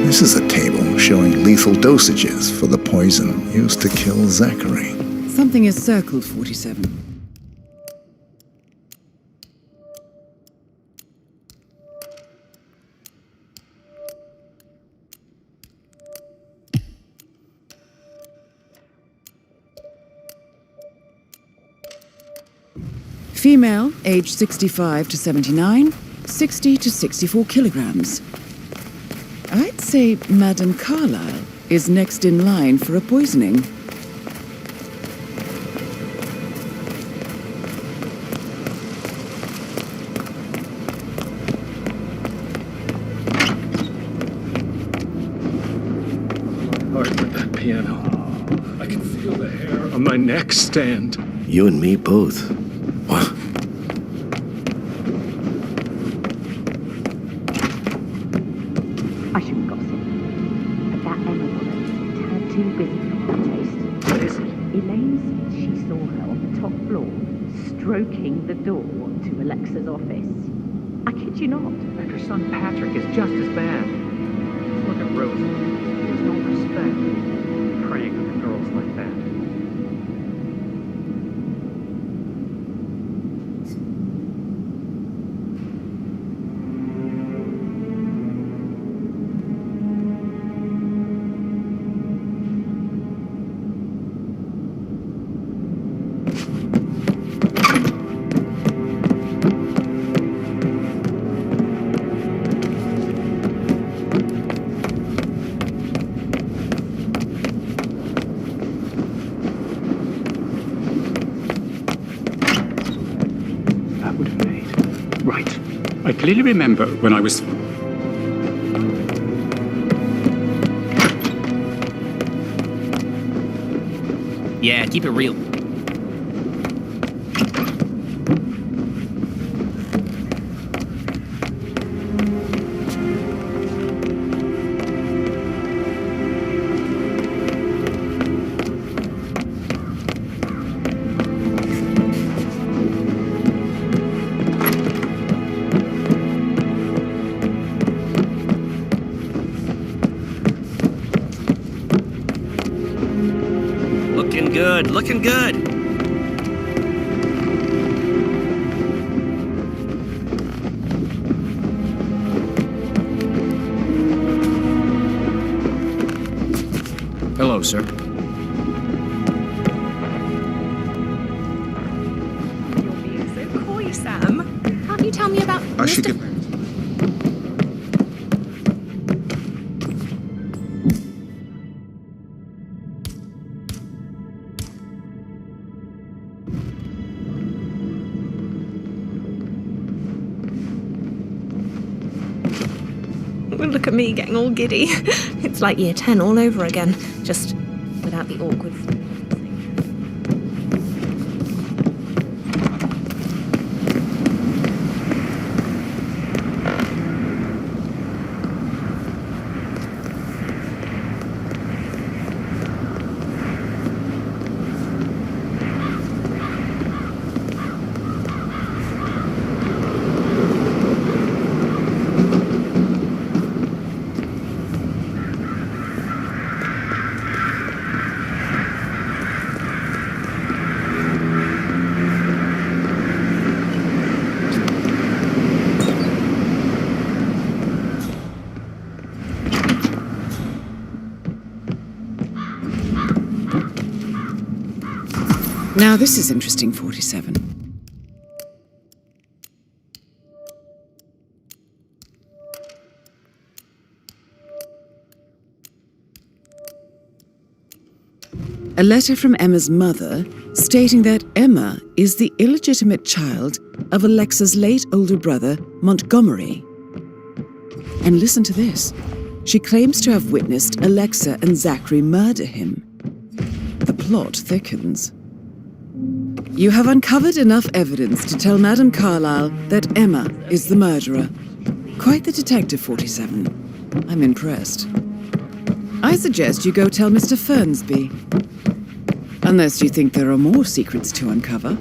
This is a table showing lethal dosages for the poison used to kill Zachary. Something is circled, 47. Female, age 65 to 79, 60 to 64 kilograms. I'd say Madame Carlyle is next in line for a poisoning. Heart with that piano. I can feel the hair on my neck stand. You and me both. What? I shouldn't gossip, but that Emma woman is a tad too busy for my taste. What is it? Elaine says she saw her on the top floor, stroking the door to Alexa's office. I kid you not. And her son Patrick is just as bad. Look at Rosie. There's no respect. Preying on girls like that. I clearly remember when I was... Yeah, keep it real. Looking good. Hello, sir. You're being so coy, Sam. Can't you tell me about I should get... Look at me getting all giddy. It's like year 10 all over again. Just with without the awkward... Now this is interesting, 47. A letter from Emma's mother stating that Emma is the illegitimate child of Alexa's late older brother, Montgomery. And listen to this. She claims to have witnessed Alexa and Zachary murder him. The plot thickens. You have uncovered enough evidence to tell Madame Carlyle that Emma is the murderer. Quite the detective, 47. I'm impressed. I suggest you go tell Mr. Fernsby. Unless you think there are more secrets to uncover.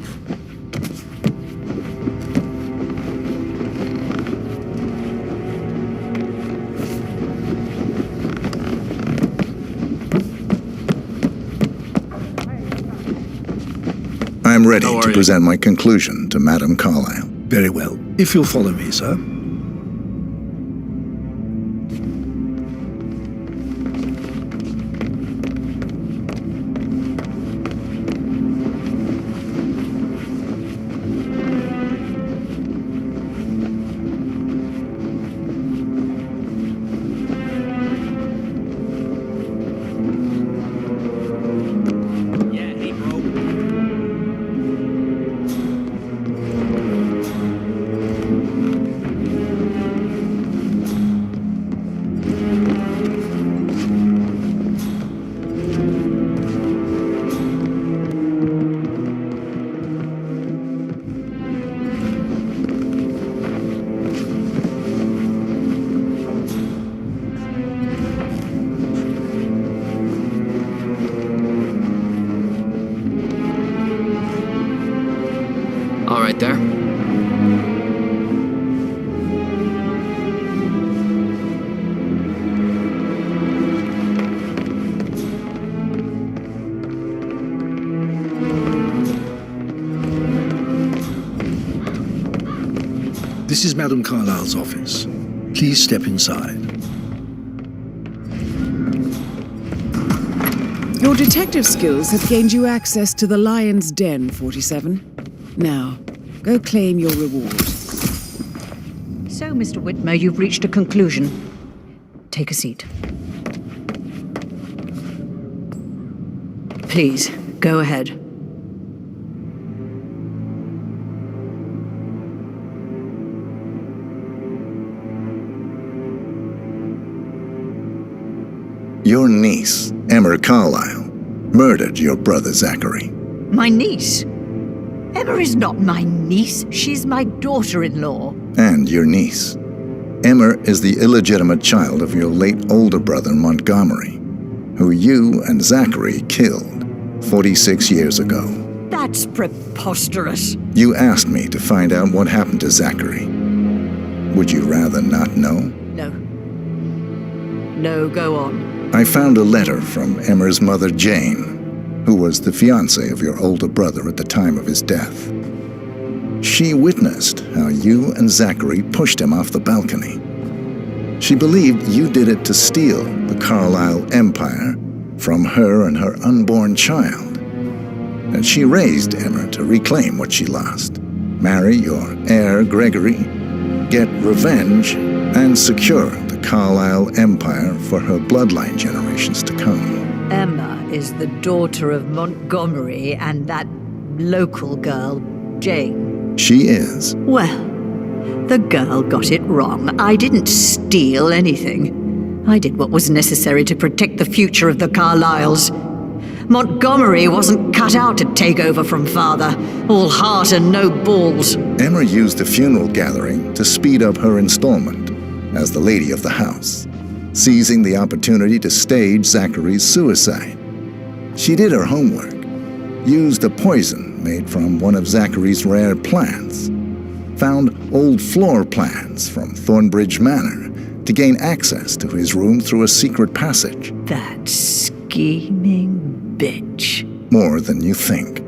I'm ready to present my conclusion to Madame Carlyle. Very well. If you'll follow me, sir. All right there. This is Madame Carlyle's office. Please step inside. Your detective skills have gained you access to the Lion's Den, 47. Now, go claim your reward. So, Mr. Whitmer, you've reached a conclusion. Take a seat. Please, go ahead. Your niece, Emma Carlyle, murdered your brother Zachary. My niece? Emma is not my niece. She's my daughter-in-law. And your niece. Emma is the illegitimate child of your late older brother Montgomery, who you and Zachary killed 46 years ago. That's preposterous. You asked me to find out what happened to Zachary. Would you rather not know? No. No, go on. I found a letter from Emma's mother, Jane, who was the fiancée of your older brother at the time of his death. She witnessed how you and Zachary pushed him off the balcony. She believed you did it to steal the Carlyle empire from her and her unborn child. And she raised Emma to reclaim what she lost, marry your heir Gregory, get revenge, and secure the Carlyle empire for her bloodline generations to come. Emma is the daughter of Montgomery and that local girl, Jane. She is. Well, the girl got it wrong. I didn't steal anything. I did what was necessary to protect the future of the Carlyles. Montgomery wasn't cut out to take over from father. All heart and no balls. Emma used a funeral gathering to speed up her installment as the lady of the house, seizing the opportunity to stage Zachary's suicide. She did her homework, used a poison made from one of Zachary's rare plants, found old floor plans from Thornbridge Manor to gain access to his room through a secret passage. That scheming bitch. More than you think.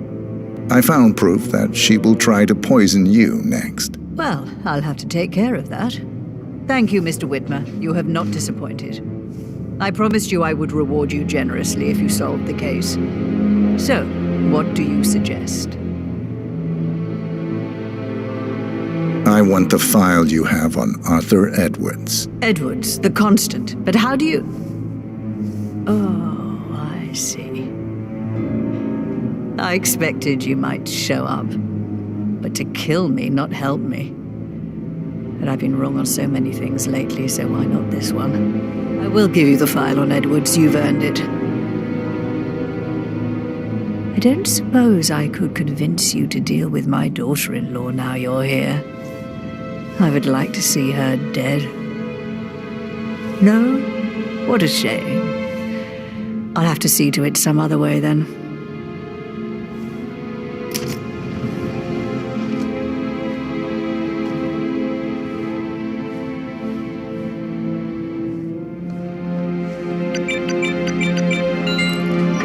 I found proof that she will try to poison you next. Well, I'll have to take care of that. Thank you, Mr. Whitmer. You have not disappointed. I promised you I would reward you generously if you solved the case. So, what do you suggest? I want the file you have on Arthur Edwards. Edwards, the constant. But how do you... Oh, I see. I expected you might show up. But to kill me, not help me. But I've been wrong on so many things lately, so why not this one? I will give you the file on Edwards. You've earned it. I don't suppose I could convince you to deal with my daughter-in-law now you're here. I would like to see her dead. No? What a shame. I'll have to see to it some other way then.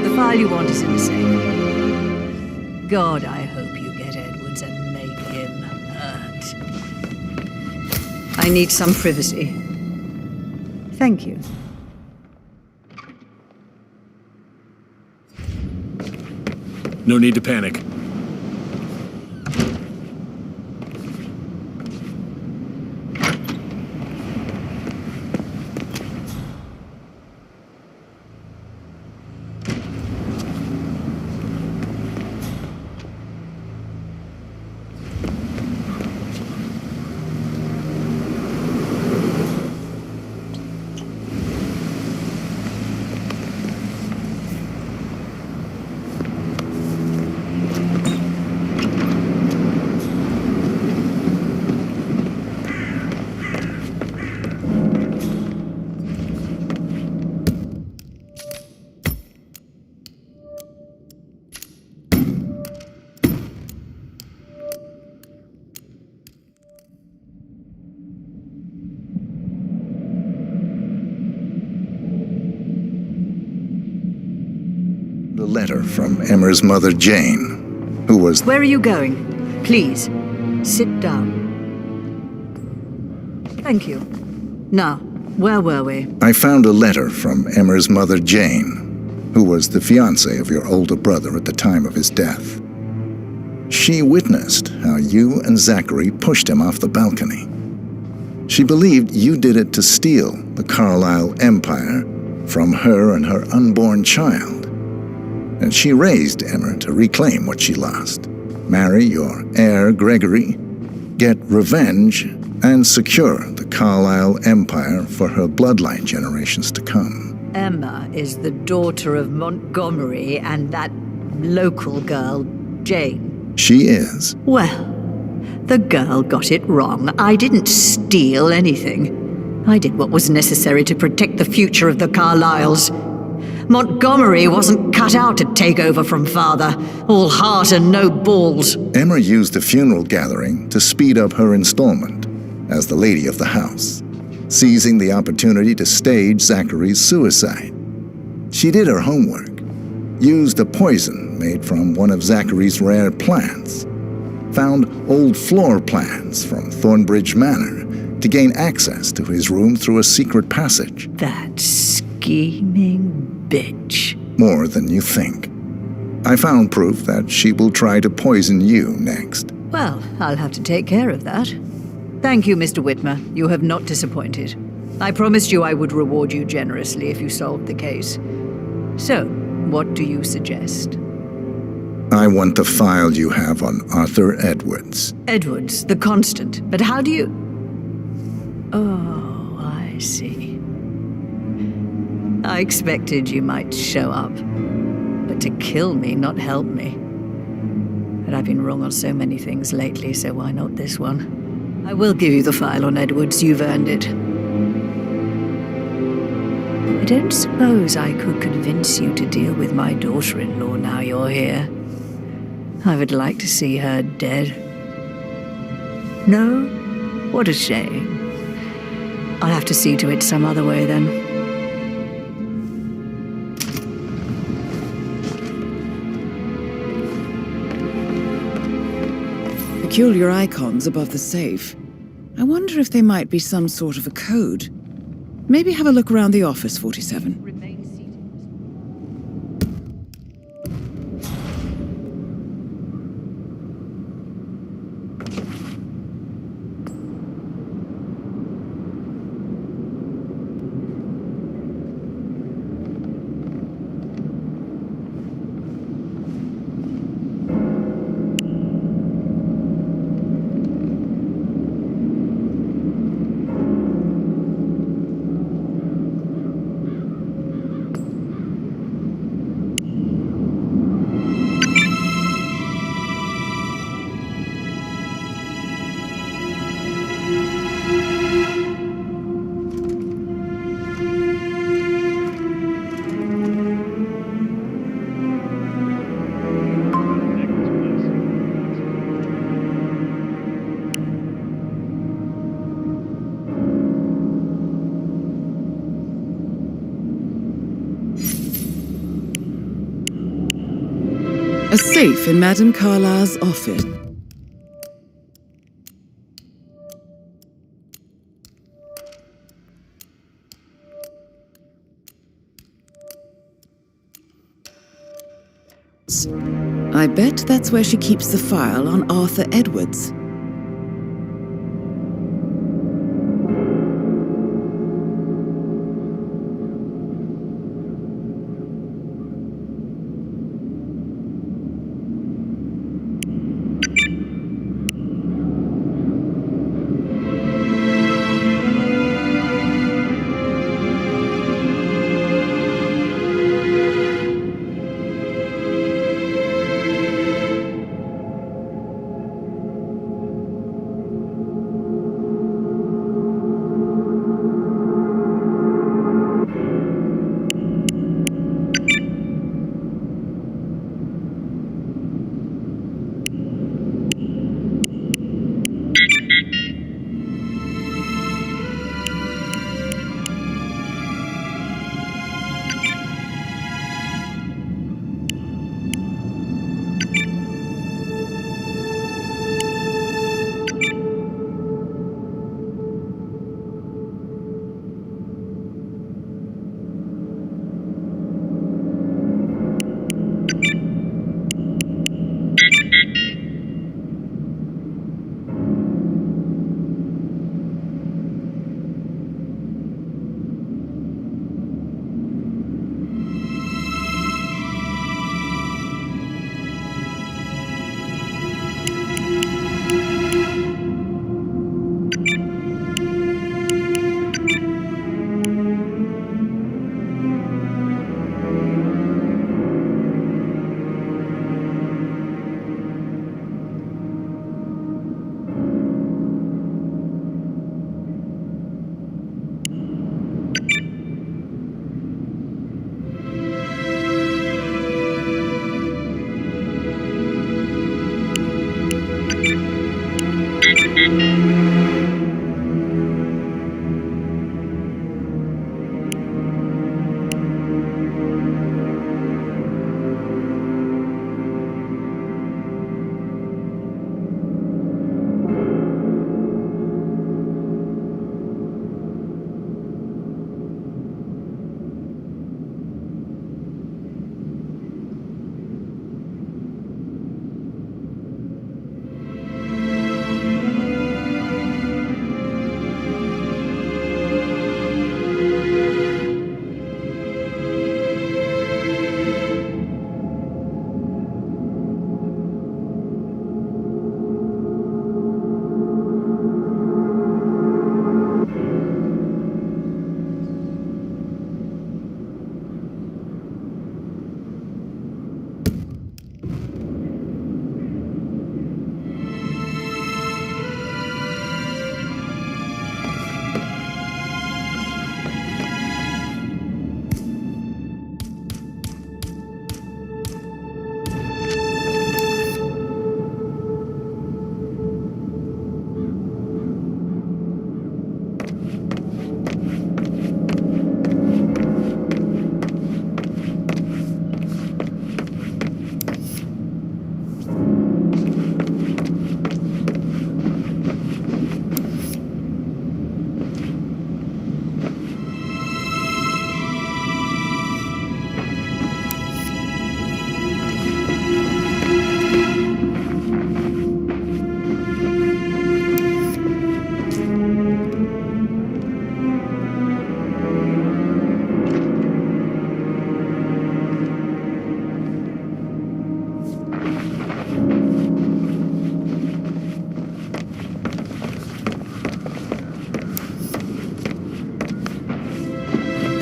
The file you want is in the safe. God, I hope you get Edwards and make him hurt. I need some privacy. Thank you. No need to panic. The letter from Emma's mother, Jane, who was... Where are you going? Please, sit down. Thank you. Now, where were we? I found a letter from Emma's mother, Jane, who was the fiancée of your older brother at the time of his death. She witnessed how you and Zachary pushed him off the balcony. She believed you did it to steal the Carlisle empire from her and her unborn child. And she raised Emma to reclaim what she lost, marry your heir Gregory, get revenge, and secure the Carlisle empire for her bloodline generations to come. Emma is the daughter of Montgomery and that local girl, Jane. She is. Well, the girl got it wrong. I didn't steal anything. I did what was necessary to protect the future of the Carlisles. Montgomery wasn't cut out to take over from father. All heart and no balls. Emma used a funeral gathering to speed up her installment as the lady of the house, seizing the opportunity to stage Zachary's suicide. She did her homework, used a poison made from one of Zachary's rare plants, found old floor plans from Thornbridge Manor to gain access to his room through a secret passage. That scheming bitch. More than you think. I found proof that she will try to poison you next. Well, I'll have to take care of that. Thank you, Mr. Whitmer. You have not disappointed. I promised you I would reward you generously if you solved the case. So, what do you suggest? I want the file you have on Arthur Edwards. Edwards, the constant. But how do you... Oh, I see. I expected you might show up. But out to kill me, not help me. But I've been wrong on so many things lately, so why not this one? I will give you the file on Edwards. You've earned it. I don't suppose I could convince you to deal with my daughter-in-law now you're here. I would like to see her dead. No? What a shame. I'll have to see to it some other way then. Peculiar icons above the safe. I wonder if they might be some sort of a code. Maybe have a look around the office, 47. A safe in Madame Carlyle's office. I bet that's where she keeps the file on Arthur Edwards.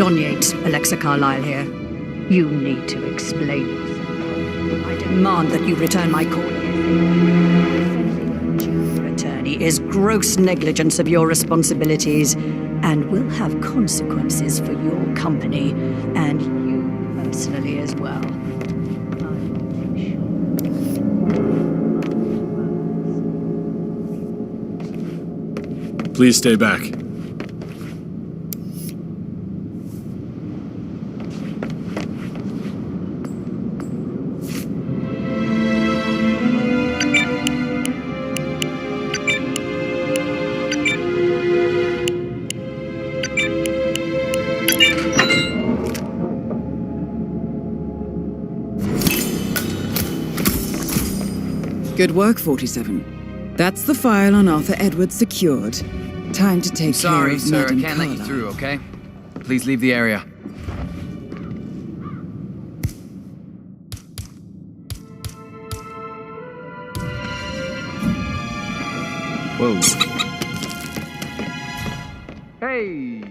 Don Yates, Alexa Carlyle here. You need to explain yourself. I demand that you return my call. Your attorney is gross negligence of your responsibilities and will have consequences for your company and you personally as well. Please stay back. Good work, 47. That's the file on Arthur Edwards secured. Time to take care of sir, Madam I can't let you Carlyle. through, okay? Please leave the area. Whoa. Hey!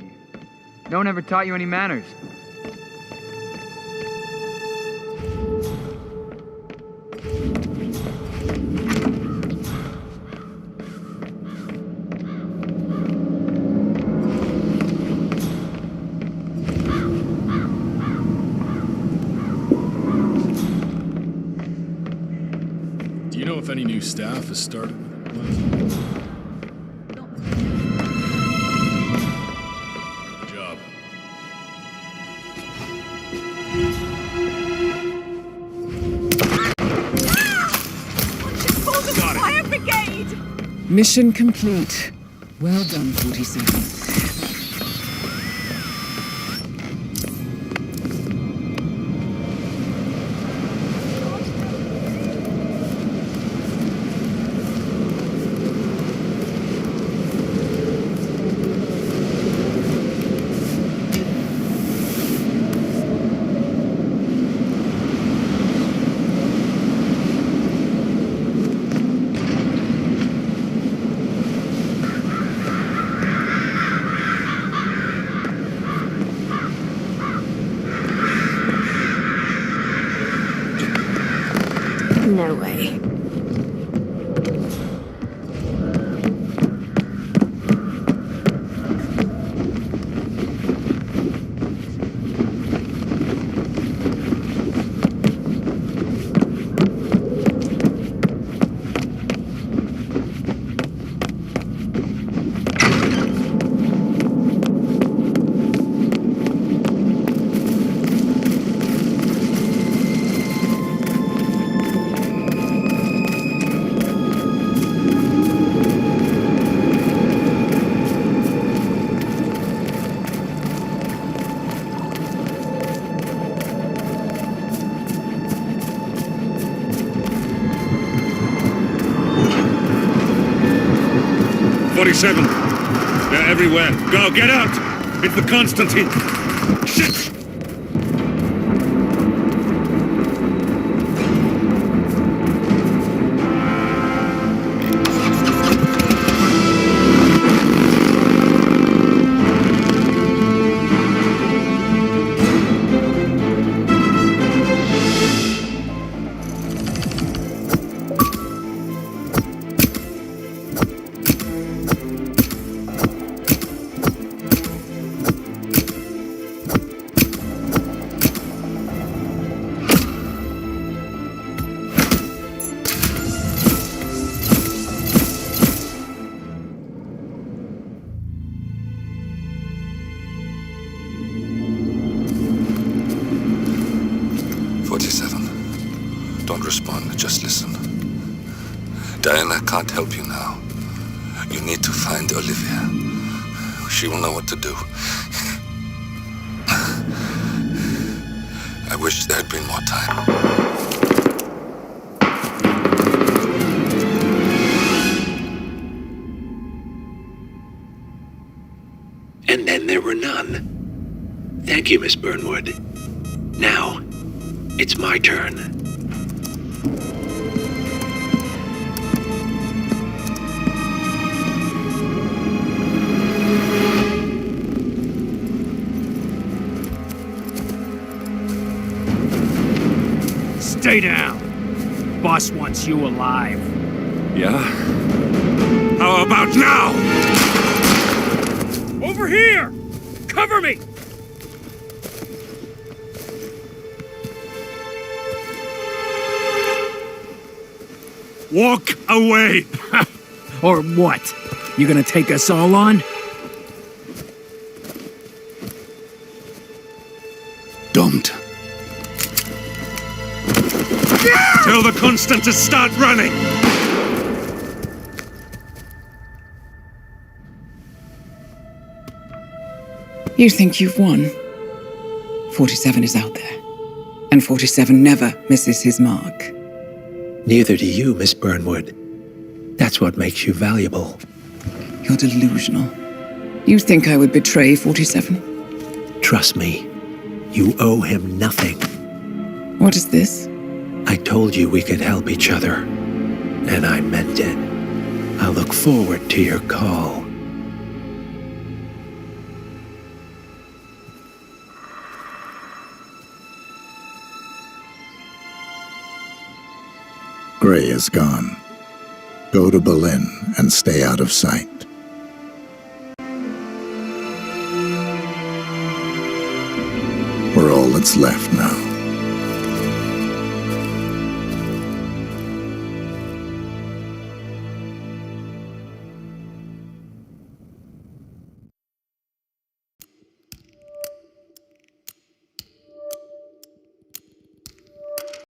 No one ever taught you any manners. Do you know if any new staff has started? Good job. Got it. Fire brigade! Mission complete. Well done, 47. No way. They're everywhere. Go, get out! It's the Constantine! Shit! Just listen. Diana can't help you now. You need to find Olivia. She will know what to do. I wish there had been more time. And then there were none. Thank you, Miss Burnwood. Now, it's my turn. Stay down. Boss wants you alive. Yeah? How about now? Over here! Cover me! Walk away! Or what? You gonna take us all on? Don't. Tell the Constant to start running! You think you've won? 47 is out there. And 47 never misses his mark. Neither do you, Miss Burnwood. That's what makes you valuable. You're delusional. You think I would betray 47? Trust me, you owe him nothing. What is this? I told you we could help each other, and I meant it. I'll look forward to your call. Gray is gone. Go to Berlin and stay out of sight. We're all that's left now.